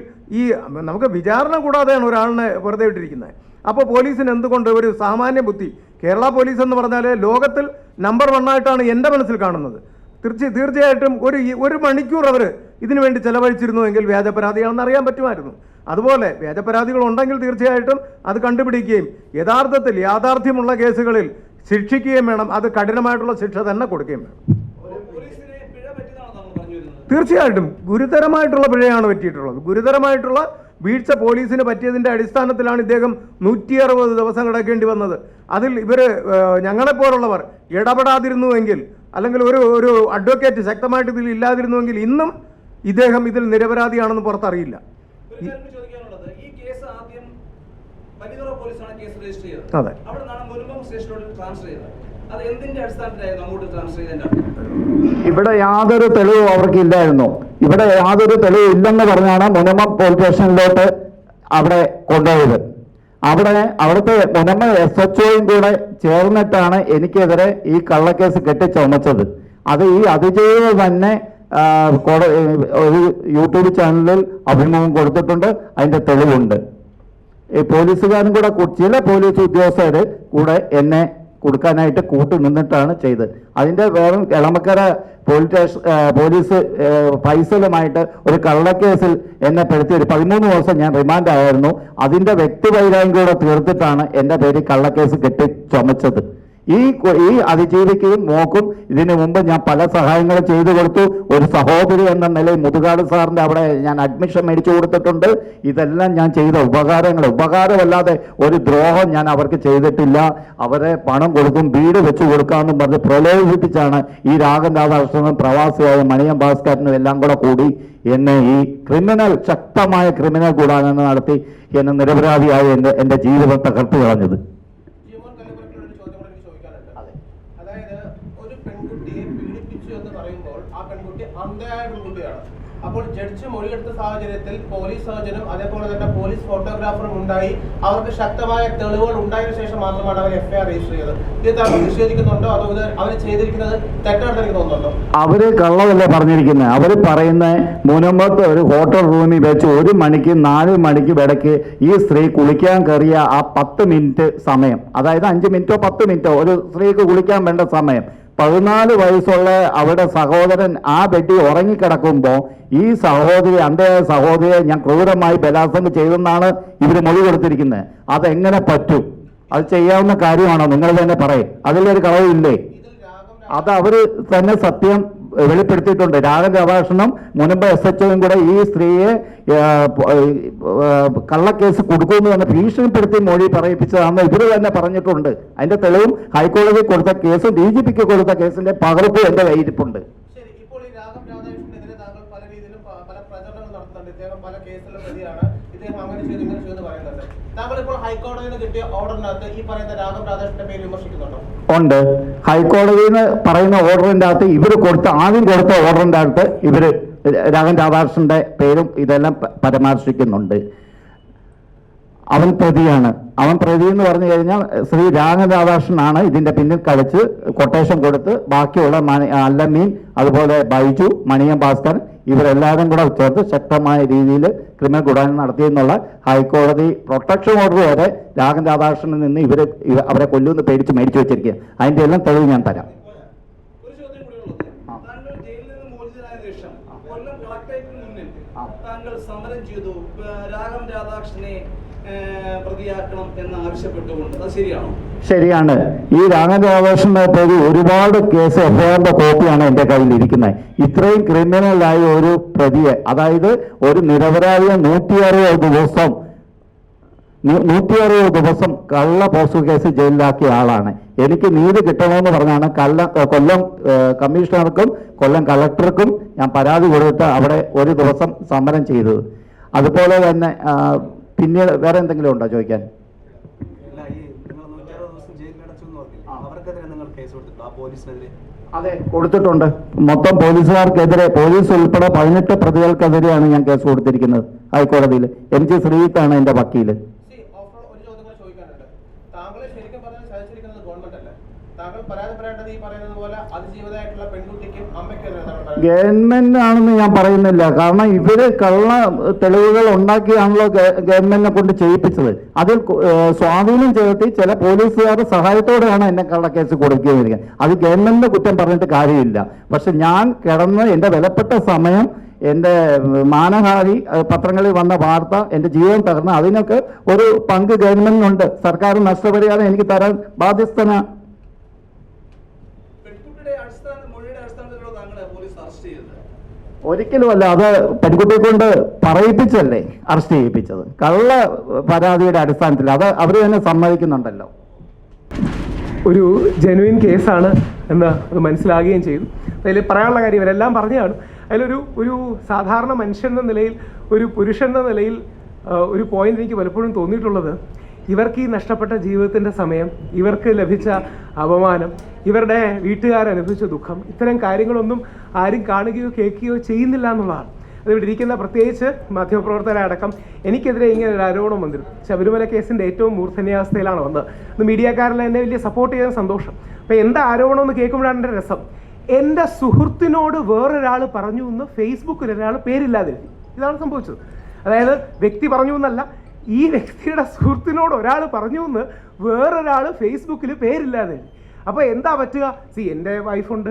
നമുക്ക് വിചാരണ കൂടാതെയാണ് ഒരാളിനെ വെറുതെ വിട്ടിരിക്കുന്നത്. അപ്പോൾ പോലീസിന് എന്തുകൊണ്ട് ഒരു സാമാന്യ ബുദ്ധി? കേരള പോലീസ് എന്ന് പറഞ്ഞാൽ ലോകത്തിൽ നമ്പർ 1 ആയിട്ടാണ് എൻ്റെ മനസ്സിൽ കാണുന്നത്. തീർച്ചയായിട്ടും ഒരു മണിക്കൂർ അവർ ഇതിനു വേണ്ടി ചെലവഴിച്ചിരുന്നുവെങ്കിൽ വ്യാജ പരാതിയാണെന്ന് അറിയാൻ പറ്റുമായിരുന്നു. അതുപോലെ വ്യാജ പരാതികൾ ഉണ്ടെങ്കിൽ തീർച്ചയായിട്ടും അത് കണ്ടുപിടിക്കുകയും യഥാർത്ഥത്തിൽ യാഥാർത്ഥ്യമുള്ള കേസുകളിൽ ശിക്ഷിക്കുകയും വേണം. അത് കഠിനമായിട്ടുള്ള ശിക്ഷ തന്നെ കൊടുക്കുകയും വേണം. തീർച്ചയായിട്ടും ഗുരുതരമായിട്ടുള്ള പിഴയാണ് പറ്റിയിട്ടുള്ളത്. ഗുരുതരമായിട്ടുള്ള വീഴ്ച പോലീസിന് പറ്റിയതിൻ്റെ അടിസ്ഥാനത്തിലാണ് ഇദ്ദേഹം 160 ദിവസം കിടക്കേണ്ടി വന്നത്. അതിൽ ഞങ്ങളെപ്പോലുള്ളവർ ഇടപെടാതിരുന്നുവെങ്കിൽ, അല്ലെങ്കിൽ ഒരു അഡ്വക്കേറ്റ് ശക്തമായിട്ട് ഇതിൽ ഇല്ലാതിരുന്നുവെങ്കിൽ ഇന്നും ഇദ്ദേഹം ഇതിൽ നിരപരാധിയാണെന്ന് പുറത്തറിയില്ല. അതെ,
ഇവിടെ യാതൊരു തെളിവും അവർക്കില്ലായിരുന്നു. ഇവിടെ യാതൊരു തെളിവും ഇല്ലെന്ന് പറഞ്ഞാണ് മുനമ്പം പോലീസ് സ്റ്റേഷനിലോട്ട് അവിടെ കൊണ്ടുപോയത്. അവിടുത്തെ മുനമ്പം SHOയും കൂടെ ചേർന്നിട്ടാണ് എനിക്കെതിരെ ഈ കള്ളക്കേസ് കെട്ടിച്ചമച്ചത്. അത് ഈ അതിജീവി തന്നെ ഒരു യൂട്യൂബ് ചാനലിൽ അഭിമുഖം കൊടുത്തിട്ടുണ്ട്, അതിന്റെ തെളിവുണ്ട്. ഈ പോലീസുകാരും കൂടെ, ചില പോലീസ് ഉദ്യോഗസ്ഥർ കൂടെ എന്നെ കൊടുക്കാനായിട്ട് കൂട്ടു നിന്നിട്ടാണ് ചെയ്തത്. അതിൻ്റെ വേറെ എളമക്കര പോലീസ് ഫൈസലുമായിട്ട് ഒരു കള്ളക്കേസിൽ എന്നെ പെടുത്തി ഒരു 13 ദിവസം ഞാൻ റിമാൻഡ് ആയിരുന്നു. അതിൻ്റെ വ്യക്തിവൈരാഗ്യം കൂടെ തീർത്തിട്ടാണ് എൻ്റെ പേരിൽ കള്ളക്കേസ് കെട്ടി ചുമച്ചത്. ഈ അതിജീവിക്കുകയും മോക്കും ഇതിനു മുമ്പ് ഞാൻ പല സഹായങ്ങളും ചെയ്തു കൊടുത്തു. ഒരു സഹോദരി എന്ന നിലയിൽ മുതുകാട് സാറിൻ്റെ അവിടെ ഞാൻ അഡ്മിഷൻ മേടിച്ചു കൊടുത്തിട്ടുണ്ട്. ഇതെല്ലാം ഞാൻ ചെയ്ത ഉപകാരമല്ലാതെ ഒരു ദ്രോഹം ഞാൻ അവർക്ക് ചെയ്തിട്ടില്ല. അവരെ പണം കൊടുക്കും, വീട് വെച്ച് കൊടുക്കാമെന്നും പറഞ്ഞ് പ്രലോഭിപ്പിച്ചാണ് ഈ രാഘവൻ രാധാകൃഷ്ണനും പ്രവാസിയായ മണിയം ഭാസ്കരനും എല്ലാം കൂടി എന്നെ ഈ ശക്തമായ ക്രിമിനൽ ഗൂഢാലോചന നടത്തി എന്നെ നിരപരാധിയായി എൻ്റെ ജീവിതം തകർത്തു കളഞ്ഞത്.
അപ്പോൾ ജഡ്ജ് മൊഴിയെടുത്ത സാഹചര്യത്തിൽ പോലീസ് സർജനും അതേപോലെ തന്നെ പോലീസ് ഫോട്ടോഗ്രാഫറും ഉണ്ടായി. അവർക്ക് ശക്തമായ തെളിവുകൾ ഉണ്ടായതിനു ശേഷം മാത്രമാണ് അവർ FIR രജിസ്റ്റർ ചെയ്തത്. ഇത് താങ്കൾ നിഷേധിക്കുന്നുണ്ടോ? അതോ അവർ ചെയ്തിരിക്കുന്നത് തെറ്റാണെന്ന് എനിക്ക് തോന്നുന്നുണ്ടോ?
അവര് കള്ളമല്ലേ പറഞ്ഞിരിക്കുന്നത്. അവര് പറയുന്ന മുനമ്പത്ത് ഒരു ഹോട്ടൽ റൂമിൽ വെച്ച് 1 മണിക്ക് 4 മണിക്ക് ഇടയ്ക്ക് ഈ സ്ത്രീ കുളിക്കാൻ കയറിയ ആ 10 മിനിറ്റ് സമയം, അതായത് 5 മിനിറ്റോ 10 മിനിറ്റോ ഒരു സ്ത്രീക്ക് കുളിക്കാൻ വേണ്ട സമയം, 14 വയസ്സുള്ള അവരുടെ സഹോദരൻ ആ ബെഡിൽ ഉറങ്ങിക്കിടക്കുമ്പോൾ ഈ സഹോദരിയെ ഞാൻ ക്രൂരമായി ബലാത്സംഗം ചെയ്തെന്നാണ് ഇവർ മൊഴി കൊടുത്തിരിക്കുന്നത്. അതെങ്ങനെ പറ്റും? അത് ചെയ്യാവുന്ന കാര്യമാണോ? നിങ്ങൾ തന്നെ പറയും. അതിലൊരു കളവില്ലേ? അത് അവർ തന്നെ സത്യം വെളിപ്പെടുത്തിയിട്ടുണ്ട്. രാഘവൻ രാധാകൃഷ്ണനും മുനമ്പ് SHOയും കൂടെ ഈ സ്ത്രീയെ കള്ളക്കേസ് കൊടുക്കുമെന്ന് തന്നെ ഭീഷണിപ്പെടുത്തി മൊഴി പറയിപ്പിച്ചതാണെന്ന് ഇവർ തന്നെ പറഞ്ഞിട്ടുണ്ട്. അതിന്റെ തെളിവും ഹൈക്കോടതി കൊടുത്ത കേസും DGPക്ക് കൊടുത്ത കേസിന്റെ പകർപ്പും എന്റെ കയ്യിരിപ്പുണ്ട്.
ഇപ്പോൾ ഈ രാഘവൻ രാധാകൃഷ്ണനെതിരെ താങ്കൾ പല രീതിയിലും പല പ്രചരണങ്ങൾ നടത്തുന്നുണ്ട്. ഇദ്ദേഹം പല കേസിലും പ്രതിയാണ്, ഇദ്ദേഹം അങ്ങനെ ചെയ്തു ഇങ്ങനെ ചെയ്തു പറയുന്നുണ്ട്. താങ്കൾ ഇപ്പോൾ ഹൈക്കോടതിയിൽ നിന്ന് കിട്ടിയ ഓർഡറിനകത്ത് ഈ പറയുന്ന രാഘവ് രാധാകൃഷ്ണന്റെ പേര് വിമർശിക്കുന്നുണ്ടോ?
ഉണ്ട്. ഹൈക്കോടതിയിൽ നിന്ന് പറയുന്ന ഓർഡറിൻ്റെ അകത്ത് ആദ്യം കൊടുത്ത ഓർഡറിൻ്റെ അകത്ത് രാഘവൻ രാധാകൃഷ്ണന്റെ പേരും ഇതെല്ലാം പരാമർശിക്കുന്നുണ്ട്. അവൻ പ്രതിയാണ്. അവൻ പ്രതി എന്ന് പറഞ്ഞു കഴിഞ്ഞാൽ ശ്രീ രാഘവൻ രാധാകൃഷ്ണനാണ് ഇതിന്റെ പിന്നിൽ കളിച്ച് കൊട്ടേഷൻ കൊടുത്ത് ബാക്കിയുള്ള അല്ലമീൻ, അതുപോലെ ബൈജു, മണിയൻ ഭാസ്കരൻ ഇവരെല്ലാവരും കൂടെ ചേർത്ത് ശക്തമായ രീതിയിൽ ക്രിമിനൽ ഗൂഢാലോചന നടത്തിയെന്നുള്ള ഹൈക്കോടതി പ്രൊട്ടക്ഷൻ ഓർഡർ വരെ രാഘവൻ രാധാകൃഷ്ണനിൽ നിന്ന് അവരെ കൊല്ലുമെന്ന് പേടിച്ച് മേടിച്ചു വെച്ചിരിക്കുക. അതിന്റെ എല്ലാം തെളിവ് ഞാൻ തരാം.
ഒരു ചോദ്യം കൂടി ഉള്ളത്, താങ്കൾ ജയിലിൽ നിന്ന് മോചിതനായ ശേഷം കൊല്ലം കളക്ടറേറ്റിന് മുന്നിൽ താങ്കൾ സമരം ചെയ്തു, രാഘവൻ രാധാകൃഷ്ണനെ പ്രതിയാക്കണം എന്ന് ആവശ്യപ്പെട്ടുകൊണ്ട്. അത് ശരിയാണോ?
ശരിയാണ്. ഈ രാഘവൻ രാധാകൃഷ്ണനെ പ്രതി ഒരുപാട് കേസ് എഫ്ഐആറിന്റെ കോപ്പിയാണ് എൻ്റെ കയ്യിൽ ഇരിക്കുന്നത്. ഇത്രയും ക്രിമിനലായ ഒരു പ്രതിയെ, അതായത് ഒരു നിരപരാധിയെ 160 ദിവസം കള്ള പോക്സോ കേസ് ജയിലിലാക്കിയ ആളാണ്. എനിക്ക് നീതി കിട്ടണമെന്ന് പറഞ്ഞാണ് കൊല്ലം കമ്മീഷണർക്കും കൊല്ലം കളക്ടർക്കും ഞാൻ പരാതി കൊടുത്ത് അവിടെ ഒരു ദിവസം സമരം ചെയ്തത്. അതുപോലെ തന്നെ പിന്നീട് വേറെ എന്തെങ്കിലും ഉണ്ടോ ചോദിക്കാൻ? അതെ, കൊടുത്തിട്ടുണ്ട്. മൊത്തം പോലീസുകാർക്കെതിരെ, പോലീസ് ഉൾപ്പെടെ 18 പ്രതികൾക്കെതിരെയാണ് ഞാൻ കേസ് കൊടുത്തിരിക്കുന്നത് ഹൈക്കോടതിയിൽ. MG ശ്രീജിത്താണ് എൻ്റെ വക്കീല്. ഗവൺമെന്റ് ആണെന്ന് ഞാൻ പറയുന്നില്ല. കാരണം ഇവര് കള്ള തെളിവുകൾ ഉണ്ടാക്കിയാണല്ലോ ഗവൺമെന്റിനെ കൊണ്ട് ചെയ്യിപ്പിച്ചത്. അതിൽ സ്വാധീനം ചെലുത്തി ചില പോലീസുകാരുടെ സഹായത്തോടെയാണ് എന്നെ കള്ളക്കേസ് കൊടുക്കുകയും. അത് ഗവൺമെന്റിന്റെ കുറ്റം പറഞ്ഞിട്ട് കാര്യമില്ല. പക്ഷെ ഞാൻ കിടന്ന് എൻ്റെ വിലപ്പെട്ട സമയം, എൻ്റെ മാനഹാനി, പത്രങ്ങളിൽ വന്ന വാർത്ത, എൻ്റെ ജീവിതം തകർന്ന് അതിനൊക്കെ ഒരു പങ്ക് ഗവൺമെന്റിനുണ്ട്. സർക്കാർ നഷ്ടപരിഹാരം എനിക്ക് തരാൻ ബാധ്യസ്ഥനാണ്. ഒരിക്കലുമല്ല, അത് പെൺകുട്ടിയെ കൊണ്ട് പറയിപ്പിച്ചല്ലേ അറസ്റ്റ് ചെയ്യിപ്പിച്ചത്, കള്ള പരാതിയുടെ അടിസ്ഥാനത്തിൽ. അത് അവർ തന്നെ സമ്മതിക്കുന്നുണ്ടല്ലോ.
ഒരു ജെനുവിൻ കേസാണ് എന്ന് അത് മനസ്സിലാകുകയും ചെയ്തു. അതിൽ പറയാനുള്ള കാര്യം ഇവരെല്ലാം പറഞ്ഞതാണ്. ഒരു സാധാരണ മനുഷ്യൻ എന്ന നിലയിൽ, ഒരു പുരുഷൻ എന്ന നിലയിൽ ഒരു പോയിന്റ് എനിക്ക് പലപ്പോഴും തോന്നിയിട്ടുള്ളത്, ഇവർക്ക് ഈ നഷ്ടപ്പെട്ട ജീവിതത്തിൻ്റെ സമയം, ഇവർക്ക് ലഭിച്ച അപമാനം, ഇവരുടെ വീട്ടുകാരനുഭവിച്ച ദുഃഖം, ഇത്തരം കാര്യങ്ങളൊന്നും ആരും കാണുകയോ കേൾക്കുകയോ ചെയ്യുന്നില്ല എന്നുള്ളതാണ്. അതിവിടെ ഇരിക്കുന്ന പ്രത്യേകിച്ച് മാധ്യമപ്രവർത്തകരടക്കം എനിക്കെതിരെ ഇങ്ങനെ ഒരു ആരോപണം വന്നിരുന്നു. ശബരിമല കേസിൻ്റെ ഏറ്റവും മൂർധന്യാവസ്ഥയിലാണ് വന്നത്. ഇന്ന് മീഡിയക്കാരെല്ലാം എന്നെ വലിയ സപ്പോർട്ട് ചെയ്യാൻ സന്തോഷം. അപ്പോൾ എന്താ ആരോപണം എന്ന് കേൾക്കുമ്പോഴാണ് എൻ്റെ രസം. എൻ്റെ സുഹൃത്തിനോട് വേറൊരാൾ പറഞ്ഞു എന്ന് ഫേസ്ബുക്കിൽ ഒരാൾ പേരില്ലാതെ എഴുതി. ഇതാണ് സംഭവിച്ചത്. അതായത് വ്യക്തി പറഞ്ഞു എന്നല്ല, ഈ വ്യക്തിയുടെ സുഹൃത്തിനോട് ഒരാൾ പറഞ്ഞു എന്ന് വേറൊരാൾ ഫേസ്ബുക്കിൽ പേരില്ലാതെ എഴുതി. അപ്പോൾ എന്താ പറ്റുക? എൻ്റെ വൈഫുണ്ട്,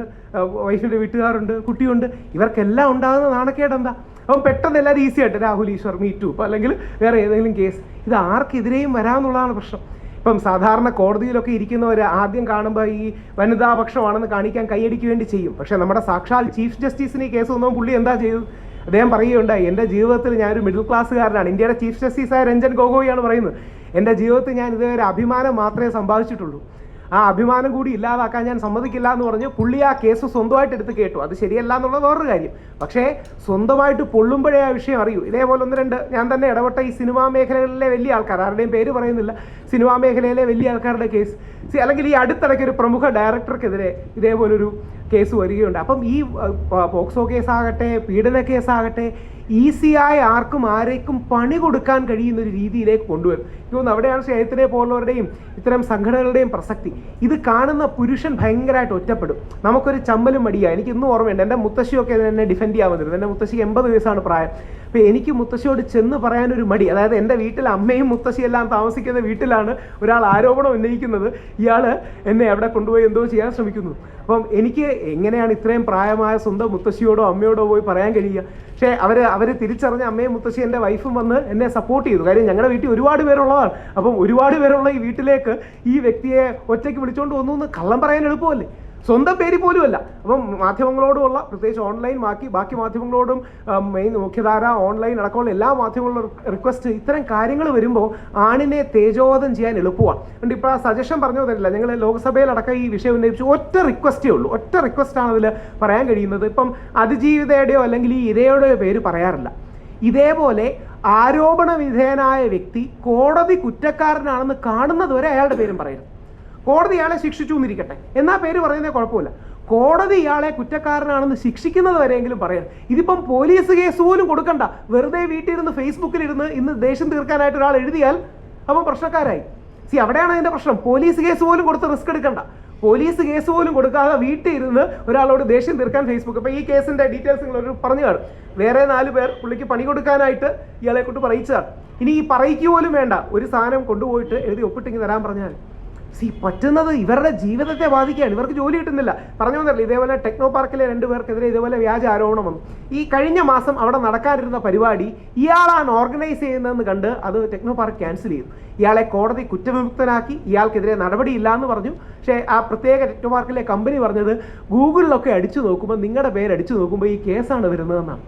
വൈഫിൻ്റെ വീട്ടുകാരുണ്ട്, കുട്ടിയുണ്ട്, ഇവർക്കെല്ലാം ഉണ്ടാകുന്ന നാണക്കേട് എന്താ? അപ്പം പെട്ടെന്ന് എല്ലാവരും ഈസി ആയിട്ട് രാഹുൽ ഈശ്വർ, മീറ്റു, ഇപ്പോൾ അല്ലെങ്കിൽ വേറെ ഏതെങ്കിലും കേസ്, ഇത് ആർക്കെതിരെയും വരാമെന്നുള്ളതാണ് പ്രശ്നം. ഇപ്പം സാധാരണ കോടതിയിലൊക്കെ ഇരിക്കുന്നവർ ആദ്യം കാണുമ്പോൾ ഈ വനിതാപക്ഷമാണെന്ന് കാണിക്കാൻ കൈയടിക്ക് വേണ്ടി ചെയ്യും. പക്ഷേ നമ്മുടെ സാക്ഷാൽ ചീഫ് ജസ്റ്റിസിന് ഈ കേസ് വന്നപ്പോൾ പുള്ളി എന്താ ചെയ്തത്? അദ്ദേഹം പറയുകയുണ്ടായി, എൻ്റെ ജീവിതത്തിൽ ഞാനൊരു മിഡിൽ ക്ലാസ്സുകാരനാണ്. ഇന്ത്യയുടെ ചീഫ് ജസ്റ്റിസായ രഞ്ജൻ ഗൊഗോയിയാണ് പറയുന്നത്, എൻ്റെ ജീവിതത്തിൽ ഞാൻ ഇതുവരെ അഭിമാനം മാത്രമേ സമ്പാദിച്ചിട്ടുള്ളൂ, ആ അഭിമാനം കൂടി ഇല്ലാതാക്കാൻ ഞാൻ സമ്മതിക്കില്ല എന്ന് പറഞ്ഞ് പുള്ളി ആ കേസ് സ്വന്തമായിട്ട് എടുത്ത് കേട്ടു. അത് ശരിയല്ല എന്നുള്ള വേറൊരു കാര്യം. പക്ഷേ സ്വന്തമായിട്ട് പൊള്ളുമ്പോഴേ ആ വിഷയം അറിയൂ. ഇതേപോലെ 1-2 ഞാൻ തന്നെ ഇടപെട്ട ഈ സിനിമാ മേഖലകളിലെ വലിയ ആൾക്കാർ, ആരുടെയും പേര് പറയുന്നില്ല, സിനിമാ മേഖലയിലെ വലിയ ആൾക്കാരുടെ കേസ്, അല്ലെങ്കിൽ ഈ അടുത്തിടയ്ക്ക് ഒരു പ്രമുഖ ഡയറക്ടർക്കെതിരെ ഇതേപോലൊരു കേസ് വരികയുണ്ട്. അപ്പം ഈ പോക്സോ കേസാകട്ടെ, പീഡന കേസാകട്ടെ, ഈസിയായി ആർക്കും ആരേക്കും പണി കൊടുക്കാൻ കഴിയുന്ന ഒരു രീതിയിലേക്ക് കൊണ്ടുവരും. എനിക്ക് തോന്നുന്നു അവിടെയാണ് സ്നേഹത്തിനെ പോലുള്ളവരുടെയും ഇത്തരം സംഘടനകളുടെയും പ്രസക്തി. ഇത് കാണുന്ന പുരുഷൻ ഭയങ്കരമായിട്ട് ഒറ്റപ്പെടും. നമുക്കൊരു ചമ്മലും മടിയാണ്. എനിക്ക് ഇന്നും ഓർമ്മയുണ്ട്, എൻ്റെ മുത്തശ്ശിയൊക്കെ എന്നെ ഡിഫെൻഡ് ചെയ്യാൻ വന്നിരുന്നു. എൻ്റെ മുത്തശ്ശിക്ക് 80 വയസ്സാണ് പ്രായം. അപ്പോൾ എനിക്ക് മുത്തശ്ശിയോട് ചെന്ന് പറയാനൊരു മടി. അതായത് എൻ്റെ വീട്ടിൽ അമ്മയും മുത്തശ്ശിയെല്ലാം താമസിക്കുന്ന വീട്ടിലാണ് ഒരാൾ ആരോപണം ഉന്നയിക്കുന്നത്, ഇയാൾ എന്നെ എവിടെ കൊണ്ടുപോയി എന്തോ ചെയ്യാൻ ശ്രമിക്കുന്നു. അപ്പം എനിക്ക് എങ്ങനെയാണ് ഇത്രയും പ്രായമായ സ്വന്തം മുത്തശ്ശിയോടോ അമ്മയോടോ പോയി പറയാൻ കഴിയുക? പക്ഷേ അവർ തിരിച്ചറിഞ്ഞ അമ്മയും മുത്തശ്ശി എൻ്റെ വൈഫും വന്ന് എന്നെ സപ്പോർട്ട് ചെയ്തു. കാര്യം ഞങ്ങളുടെ വീട്ടിൽ ഒരുപാട് പേരുള്ളതാണ്. അപ്പം ഒരുപാട് പേരുള്ള ഈ വീട്ടിലേക്ക് ഈ വ്യക്തിയെ ഒറ്റയ്ക്ക് വിളിച്ചുകൊണ്ട് വന്നു എന്ന് കള്ളം പറയാൻ എളുപ്പമല്ലേ? സ്വന്തം പേര് പോലുമല്ല. അപ്പം മാധ്യമങ്ങളോടുമുള്ള, പ്രത്യേകിച്ച് ഓൺലൈൻ ബാക്കി മാധ്യമങ്ങളോടും, മെയിൻ മുഖ്യധാര, ഓൺലൈൻ അടക്കമുള്ള എല്ലാ മാധ്യമങ്ങളും റിക്വസ്റ്റ്, ഇത്തരം കാര്യങ്ങൾ വരുമ്പോൾ ആണിനെ തേജോവധം ചെയ്യാൻ എളുപ്പമാണ്. അതുകൊണ്ട് ഇപ്പോൾ ആ സജഷൻ പറഞ്ഞു തരില്ല. ഞങ്ങൾ ലോക്സഭയിലടക്കം ഈ വിഷയം ഉന്നയിച്ചു. ഒറ്റ റിക്വസ്റ്റേ ഉള്ളൂ, ഒറ്റ റിക്വസ്റ്റാണ് അതിൽ പറയാൻ കഴിയുന്നത്. ഇപ്പം അതിജീവിതയുടെയോ അല്ലെങ്കിൽ ഈ ഇരയുടെയോ പേര് പറയാറില്ല. ഇതേപോലെ
ആരോപണ വിധേയനായ വ്യക്തി കോടതി കുറ്റക്കാരനാണെന്ന് കാണുന്നത് വരെ അയാളുടെ പേരും പറയരുത്. കോടതി ഇയാളെ ശിക്ഷിച്ചു എന്നിരിക്കട്ടെ, എന്നാ പേര് പറയുന്നത് കുഴപ്പമില്ല. കോടതി ഇയാളെ കുറ്റക്കാരനാണെന്ന് ശിക്ഷിക്കുന്നത് വരെയെങ്കിലും പറയണം. ഇതിപ്പം പോലീസ് കേസ് പോലും കൊടുക്കണ്ട, വെറുതെ വീട്ടിലിരുന്ന് ഫേസ്ബുക്കിലിരുന്ന് ഇന്ന് ദേഷ്യം തീർക്കാനായിട്ട് ഒരാൾ എഴുതിയാൽ അപ്പം പ്രശ്നക്കാരായി. അവിടെയാണ് അതിൻ്റെ പ്രശ്നം. പോലീസ് കേസ് പോലും കൊടുത്ത് റിസ്ക് എടുക്കണ്ട. പോലീസ് കേസ് പോലും കൊടുക്കാതെ വീട്ടിൽ ഇരുന്ന് ഒരാളോട് ദേഷ്യം തീർക്കാൻ ഫേസ്ബുക്ക്. അപ്പോൾ ഈ കേസിൻ്റെ ഡീറ്റെയിൽസ് നിങ്ങളൊരു പറഞ്ഞു കാണും. വേറെ 4 പേർ പുള്ളിക്ക് പണി കൊടുക്കാനായിട്ട് ഇയാളെ കൊണ്ട് പറയിച്ചതാണ്. ഇനി ഈ പറയിക്കുക പോലും വേണ്ട, ഒരു സാധനം കൊണ്ടുപോയിട്ട് എഴുതി ഒപ്പിട്ടിങ്ങി തരാൻ പറഞ്ഞാൽ പറ്റുന്നത് ഇവരുടെ ജീവിതത്തെ ബാധിക്കുകയാണ്. ഇവർക്ക് ജോലി കിട്ടുന്നില്ല. പറഞ്ഞു വന്നല്ലോ, ഇതേപോലെ ടെക്നോ പാർക്കിലെ 2 പേർക്കെതിരെ ഇതേപോലെ വ്യാജ ആരോപണം വന്നു. ഈ കഴിഞ്ഞ മാസം അവിടെ നടക്കാനിരുന്ന പരിപാടി ഇയാളാണ് ഓർഗനൈസ് ചെയ്യുന്നതെന്ന് കണ്ട് അത് ടെക്നോ പാർക്ക് ക്യാൻസൽ ചെയ്തു. ഇയാളെ കോടതി കുറ്റവിമുക്തനാക്കി, ഇയാൾക്കെതിരെ നടപടിയില്ല എന്ന് പറഞ്ഞു. പക്ഷേ ആ പ്രത്യേക ടെക്നോ പാർക്കിലെ കമ്പനി പറഞ്ഞത് ഗൂഗിളിലൊക്കെ അടിച്ചു നോക്കുമ്പോൾ, നിങ്ങളുടെ പേര് അടിച്ചു നോക്കുമ്പോൾ ഈ കേസാണ് വരുന്നതെന്നാണ്.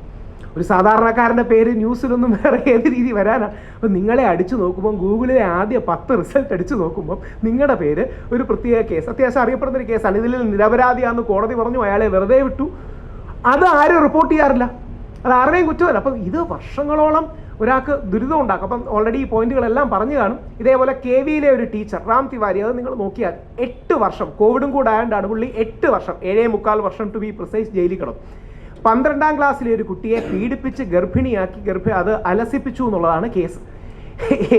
ഒരു സാധാരണക്കാരൻ്റെ പേര് ന്യൂസിലൊന്നും വേറെ ഏത് രീതി വരാനാണ്. അപ്പോൾ നിങ്ങളെ അടിച്ചു നോക്കുമ്പോൾ, ഗൂഗിളിലെ ആദ്യ 10 റിസൾട്ട് അടിച്ചു നോക്കുമ്പോൾ നിങ്ങളുടെ പേര് ഒരു പ്രത്യേക കേസ്, അത്യാവശ്യം അറിയപ്പെടുന്നൊരു കേസാണ്, ഇതിൽ നിരപരാധിയാണെന്ന് കോടതി പറഞ്ഞു, അയാളെ വെറുതെ വിട്ടു. അത് ആരും റിപ്പോർട്ട് ചെയ്യാറില്ല, അത് ആരുടെയും കുറ്റമല്ല. അപ്പം ഇത് വർഷങ്ങളോളം ഒരാൾക്ക് ദുരിതം ഉണ്ടാക്കും. അപ്പം ഓൾറെഡി ഈ പോയിന്റുകളെല്ലാം പറഞ്ഞു കാണും. ഇതേപോലെ KVയിലെ ഒരു ടീച്ചർ റാം തിവാരി, അത് നിങ്ങൾ നോക്കിയാൽ 8 വർഷം കോവിഡും കൂടെ ആയതുകൊണ്ടാണ് പുള്ളി 8 വർഷം 7.25 വർഷം ടു ബി പ്രിസൈസ് ജയിലിൽ കിടന്നു. 12ാം ക്ലാസ്സിലെ ഒരു കുട്ടിയെ പീഡിപ്പിച്ച് ഗർഭിണിയാക്കി അത് അലസിപ്പിച്ചു എന്നുള്ളതാണ് കേസ്.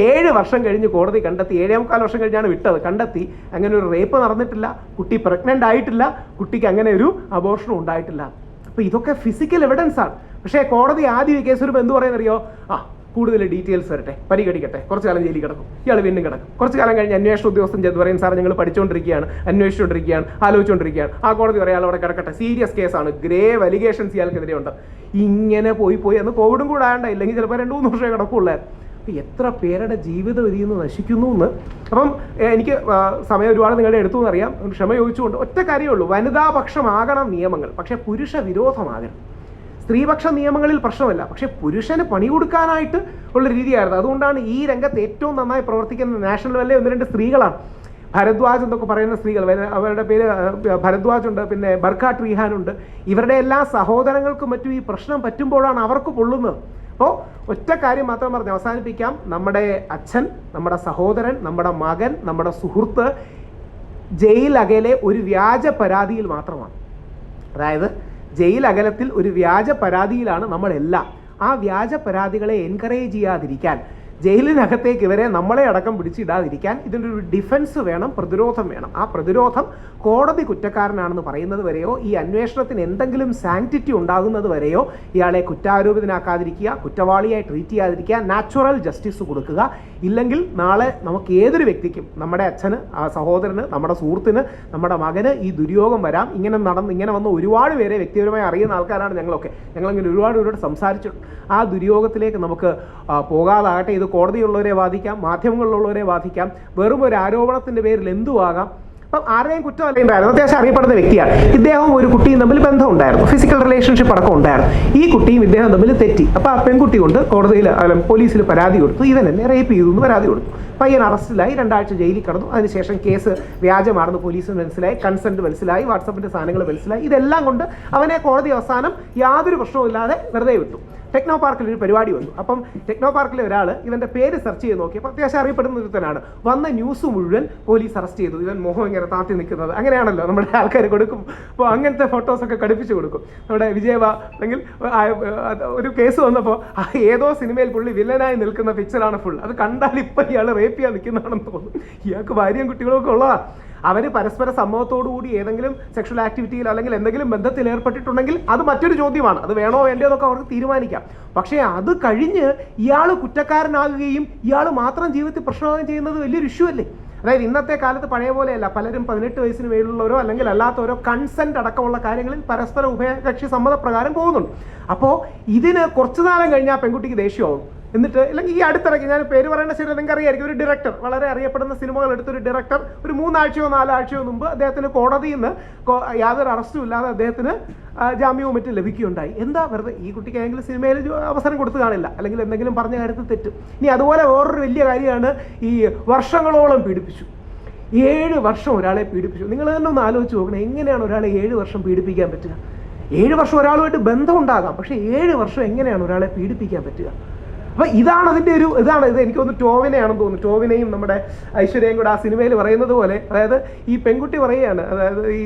7 വർഷം കഴിഞ്ഞ് കോടതി കണ്ടെത്തി, 7.25 വർഷം കഴിഞ്ഞാണ് വിട്ടത്, കണ്ടെത്തി അങ്ങനെ ഒരു റേപ്പ് നടന്നിട്ടില്ല, കുട്ടി പ്രഗ്നൻ്റ് ആയിട്ടില്ല, കുട്ടിക്ക് അങ്ങനെ ഒരു അബോർഷനും ഉണ്ടായിട്ടില്ല. അപ്പോൾ ഇതൊക്കെ ഫിസിക്കൽ എവിഡൻസ് ആണ്. പക്ഷേ കോടതി ആദ്യം ഈ കേസ് വരുമ്പോൾ എന്ത് പറയുന്നറിയോ, കൂടുതൽ ഡീറ്റെയിൽസ് വരട്ടെ, പരിഗണിക്കട്ടെ, കുറച്ച് കാലം ജയിലിൽ കിടക്കും, ഇയാൾ വീണ്ടും കിടക്കും. കുറച്ച് കാലം കഴിഞ്ഞ് അന്വേഷണ ഉദ്യോഗസ്ഥൻ ചെന്ന് പറയും, സാർ ഞങ്ങൾ പഠിച്ചുകൊണ്ടിരിക്കുകയാണ്, അന്വേഷിച്ചുകൊണ്ടിരിക്കുകയാണ്, ആലോചിച്ചുകൊണ്ടിരിക്കുകയാണ്. ആ കോടതി പറയാൻ അവിടെ കിടക്കട്ടെ, സീരിയസ് കേസാണ്, ഗ്രേവ് അലിഗേഷൻസ് ഇയാൾക്കെതിരെ ഉണ്ട്. ഇങ്ങനെ പോയി അന്ന് കോവിഡും കൂടെ ആയണ്ട, ഇല്ലെങ്കിൽ ചിലപ്പോൾ 2-3 വർഷമേ കിടക്കുള്ളായിരുന്നു. അപ്പോൾ എത്ര പേരുടെ ജീവിതം ഇതിൽ നിന്ന് നശിക്കുന്നു എന്ന്. അപ്പം എനിക്ക് സമയം ഒരുപാട് നിങ്ങളുടെ എടുത്തു എന്നറിയാം, ക്ഷമ ചോദിച്ചുകൊണ്ട് ഒറ്റ കാര്യമുള്ളൂ, വനിതാപക്ഷമാകണം നിയമങ്ങൾ, പക്ഷേ പുരുഷ വിരോധമാകണം. സ്ത്രീപക്ഷ നിയമങ്ങളിൽ പ്രശ്നമല്ല, പക്ഷേ പുരുഷന് പണി കൊടുക്കാനായിട്ട് ഉള്ള രീതിയായിരുന്നു. അതുകൊണ്ടാണ് ഈ രംഗത്ത് ഏറ്റവും നന്നായി പ്രവർത്തിക്കുന്ന നാഷണൽ ലെവലിലെ 1-2 സ്ത്രീകളാണ്. ഭരദ്വാജ് എന്നൊക്കെ പറയുന്ന സ്ത്രീകൾ, അവരുടെ പേര് ഭരദ്വാജ് ഉണ്ട്, പിന്നെ ബർഖ ട്രീഹാനുണ്ട്. ഇവരുടെ എല്ലാ സഹോദരങ്ങൾക്കും മറ്റും ഈ പ്രശ്നം പറ്റുമ്പോഴാണ് അവർക്ക് പൊള്ളുന്നത്. അപ്പോൾ ഒറ്റ കാര്യം മാത്രം പറഞ്ഞ് അവസാനിപ്പിക്കാം. നമ്മുടെ അച്ഛൻ, നമ്മുടെ സഹോദരൻ, നമ്മുടെ മകൻ, നമ്മുടെ സുഹൃത്ത് ജയിൽ അകലെ ഒരു വ്യാജ പരാതിയിൽ മാത്രമാണ്. അതായത് ജയിൽ അകലത്തിൽ ഒരു വ്യാജ പരാതിയിലാണ് നമ്മളെല്ലാം. ആ വ്യാജ പരാതികളെ എൻകറേജ് ചെയ്യാതിരിക്കാൻ, ജയിലിനകത്തേക്ക് ഇവരെ നമ്മളെ അടക്കം പിടിച്ചിടാതിരിക്കാൻ ഇതിനൊരു ഡിഫൻസ് വേണം, പ്രതിരോധം വേണം. ആ പ്രതിരോധം കോടതി കുറ്റക്കാരനാണെന്ന് പറയുന്നത് വരെയോ, ഈ അന്വേഷണത്തിന് എന്തെങ്കിലും സാങ്ക്ടിറ്റി ഉണ്ടാകുന്നത് വരെയോ ഇയാളെ കുറ്റാരോപിതനാക്കാതിരിക്കുക, കുറ്റവാളിയായി ട്രീറ്റ് ചെയ്യാതിരിക്കുക, നാച്ചുറൽ ജസ്റ്റിസ് കൊടുക്കുക. ഇല്ലെങ്കിൽ നാളെ നമുക്ക് ഏതൊരു വ്യക്തിക്കും, നമ്മുടെ അച്ഛന്, ആ സഹോദരന്, നമ്മുടെ സുഹൃത്തിന്, നമ്മുടെ മകന് ഈ ദുര്യോഗം വരാം. ഇങ്ങനെ വന്ന ഒരുപാട് പേരെ വ്യക്തിപരമായി അറിയുന്ന ആൾക്കാരാണ് ഞങ്ങളൊക്കെ. ഞങ്ങളിങ്ങനെ ഒരുപാട് പേരോട് സംസാരിച്ചിട്ടുണ്ട്. ആ ദുര്യോഗത്തിലേക്ക് നമുക്ക് പോകാതാകട്ടെ. ഇത് കോടതിയുള്ളവരെ ബാധിക്കാം, മാധ്യമങ്ങളിലുള്ളവരെ ബാധിക്കാം, വെറും ഒരു ആരോപണത്തിൻ്റെ പേരിൽ എന്തുവാകാം. അപ്പം ആരുടെയും കുറ്റമല്ലായിരുന്നു. അത്യാവശ്യം അറിയപ്പെടുന്ന വ്യക്തിയാണ്. ഇദ്ദേഹം ഒരു കുട്ടിയും തമ്മിൽ ബന്ധമുണ്ടായിരുന്നു, ഫിസിക്കൽ റിലേഷൻഷിപ്പ് അടക്കം ഉണ്ടായിരുന്നു. ഈ കുട്ടിയും ഇദ്ദേഹം തമ്മിൽ തെറ്റി. അപ്പോൾ ആ പെൺകുട്ടി കൊണ്ട് കോടതിയിൽ പോലീസിൽ പരാതി കൊടുത്തു, ഇവൻ എന്നെ റേപ്പ് ചെയ്തു എന്ന് പരാതി കൊടുത്തു. പയ്യൻ അറസ്റ്റിലായി, 2 ആഴ്ച ജയിലിൽ കിടന്നു. അതിനുശേഷം കേസ് വ്യാജമാണെന്ന് പോലീസിന് മനസ്സിലായി, കൺസെൻറ്റ് മനസ്സിലായി, വാട്സപ്പിൻ്റെ സാധനങ്ങൾ മനസ്സിലായി. ഇതെല്ലാം കൊണ്ട് അവനെ കോടതി അവസാനം യാതൊരു പ്രശ്നവുമില്ലാതെ വെറുതെ വിട്ടു. ടെക്നോ പാർക്കിൽ ഒരു പരിപാടി വന്നു. അപ്പം ടെക്നോ പാർക്കിലെ ഒരാൾ ഇവൻ്റെ പേര് സെർച്ച് ചെയ്ത് നോക്കിയപ്പോൾ അത്യാവശ്യം അറിയപ്പെടുന്ന ഒരുത്തനാണ്. വന്ന ന്യൂസ് മുഴുവൻ പോലീസ് അറസ്റ്റ് ചെയ്തു. ഇവൻ മുഖം ഇങ്ങനെ താത്തി നിൽക്കുന്നത്, അങ്ങനെയാണല്ലോ നമ്മുടെ ആൾക്കാർ കൊടുക്കും. അപ്പോൾ അങ്ങനത്തെ ഫോട്ടോസൊക്കെ കടുപ്പിച്ച് കൊടുക്കും. നമ്മുടെ വിജയവ അല്ലെങ്കിൽ ഒരു കേസ് വന്നപ്പോൾ ഏതോ സിനിമയിൽ പുള്ളി വില്ലനായി നിൽക്കുന്ന പിക്ചറാണ് ഫുൾ. അത് കണ്ടാൽ ഇപ്പം ഇയാൾ റേപ്പ് ചെയ്യാൻ നിൽക്കുന്നതാണെന്ന് തോന്നും. ഇയാൾക്ക് ഭാര്യയും കുട്ടികളൊക്കെ ഉള്ളതാണ്. അവർ പരസ്പര സമ്മതത്തോടുകൂടി ഏതെങ്കിലും സെക്ഷൽ ആക്ടിവിറ്റിയിൽ അല്ലെങ്കിൽ എന്തെങ്കിലും ബന്ധത്തിൽ ഏർപ്പെട്ടിട്ടുണ്ടെങ്കിൽ അത് മറ്റൊരു ചോദ്യമാണ്. അത് വേണോ വേണ്ടയോ എന്നൊക്കെ അവർക്ക് തീരുമാനിക്കാം. പക്ഷേ അത് കഴിഞ്ഞ് ഇയാൾ കുറ്റക്കാരനാകുകയും ഇയാൾ മാത്രം ജീവിതത്തിൽ പ്രശ്നമാകുകയും ചെയ്യുന്നത് വലിയൊരു ഇഷ്യൂ അല്ലേ? അതായത് ഇന്നത്തെ കാലത്ത് പഴയ പോലെയല്ല, പലരും 18 വയസ്സിന് മേലുള്ളവരോ അല്ലെങ്കിൽ അല്ലാത്തവരോ കൺസെൻറ്റ് അടക്കമുള്ള കാര്യങ്ങളിൽ പരസ്പര ഉഭയകക്ഷി സമ്മതപ്രകാരം പോകുന്നുണ്ട്. അപ്പോൾ ഇതിന് കുറച്ചു നാളം കഴിഞ്ഞാൽ പെൺകുട്ടിക്ക് ദേഷ്യമാവും. എന്നിട്ട് അല്ലെങ്കിൽ ഈ അടുത്തിടയ്ക്ക്, ഞാൻ പേര് പറയേണ്ട ശരി നിങ്ങൾക്ക് അറിയായിരിക്കും, ഒരു ഡയറക്ടർ, വളരെ അറിയപ്പെടുന്ന സിനിമകൾ എടുത്തൊരു ഡയറക്ടർ ഒരു 3 ആഴ്ചയോ 4 ആഴ്ചയോ മുമ്പ് അദ്ദേഹത്തിന് കോടതിയിൽ നിന്ന് യാതൊരു അറസ്റ്റും ഇല്ലാതെ അദ്ദേഹത്തിന് ജാമ്യവും മറ്റും ലഭിക്കുകയുണ്ടായി. എന്താ വെറുതെ ഈ കുട്ടിക്ക് ഏതെങ്കിലും സിനിമയിൽ അവസരം കൊടുത്തു കാണില്ല, അല്ലെങ്കിൽ എന്തെങ്കിലും പറഞ്ഞ കാര്യത്തിൽ തെറ്റും. ഇനി അതുപോലെ വേറൊരു വലിയ കാര്യമാണ് ഈ വർഷങ്ങളോളം പീഡിപ്പിച്ചു. 7 വർഷം ഒരാളെ പീഡിപ്പിച്ചു. നിങ്ങൾ തന്നെ ഒന്ന് ആലോചിച്ച് നോക്കണം, എങ്ങനെയാണ് ഒരാളെ 7 വർഷം പീഡിപ്പിക്കാൻ പറ്റുക? 7 വർഷം ഒരാളുമായിട്ട് ബന്ധം ഉണ്ടാകാം, പക്ഷേ 7 വർഷം എങ്ങനെയാണ് ഒരാളെ പീഡിപ്പിക്കാൻ പറ്റുക? അപ്പോൾ ഇതാണ് അതിൻ്റെ ഒരു ഇത് എനിക്ക് തോന്നുന്നു ടോവിനെയാണെന്ന് തോന്നുന്നു, ടോവിനെയും നമ്മുടെ ഐശ്വര്യയും കൂടെ ആ സിനിമയിൽ പറയുന്നത് പോലെ, അതായത് ഈ പെൺകുട്ടി പറയുകയാണ്, അതായത് ഈ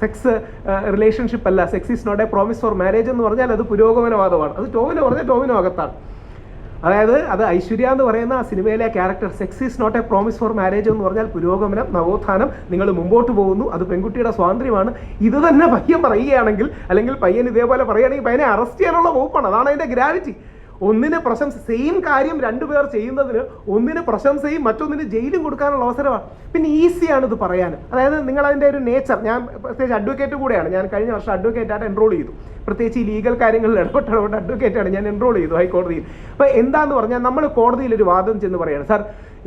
സെക്സ് റിലേഷൻഷിപ്പ് അല്ല, sex is not a promise for marriage എന്ന് പറഞ്ഞാൽ അത് പുരോഗമനവാദമാണ്. അത് ടോവിന് പറഞ്ഞാൽ ടോവിനും അകത്താണ്. അതായത് അത് ഐശ്വര്യ എന്ന് പറയുന്ന ആ സിനിമയിലെ character sex is not a promise for marriage എന്ന് പറഞ്ഞാൽ പുരോഗമനം, നവോത്ഥാനം, നിങ്ങൾ മുമ്പോട്ട് പോകുന്നു, അത് പെൺകുട്ടിയുടെ സ്വാതന്ത്ര്യമാണ്. ഇത് തന്നെ പയ്യൻ പറയുകയാണെങ്കിൽ, അല്ലെങ്കിൽ പയ്യൻ ഇതേപോലെ പറയുകയാണെങ്കിൽ പയ്യനെ അറസ്റ്റ് ചെയ്യാനുള്ള വകുപ്പാണ്. അതാണ് അതിൻ്റെ ഗ്രാവിറ്റി. ഒന്നിന് പ്രശംസ, സെയിം കാര്യം രണ്ടുപേർ ചെയ്യുന്നതിന് ഒന്നിന് പ്രശംസയും മറ്റൊന്നിന് ജയിലും കൊടുക്കാനുള്ള അവസരമാണ്. പിന്നെ ഈസിയാണ് ഇത് പറയാൻ. അതായത് നിങ്ങൾ അതിൻ്റെ ഒരു നേച്ചർ, ഞാൻ പ്രത്യേകിച്ച് അഡ്വക്കേറ്റ് കൂടെയാണ്, ഞാൻ കഴിഞ്ഞ വർഷം അഡ്വക്കേറ്റായിട്ട് എൻറോൾ ചെയ്തു, പ്രത്യേകിച്ച് ഈ ലീഗൽ കാര്യങ്ങളിൽ ഇടപെട്ട് അഡ്വക്കേറ്റാണ് ഞാൻ എൻറോൾ ചെയ്തു ഹൈക്കോടതിയിൽ. അപ്പോൾ എന്താന്ന് പറഞ്ഞാൽ നമ്മൾ കോടതിയിൽ ഒരു വാദം ചെന്ന് പറയുകയാണ്, സാർ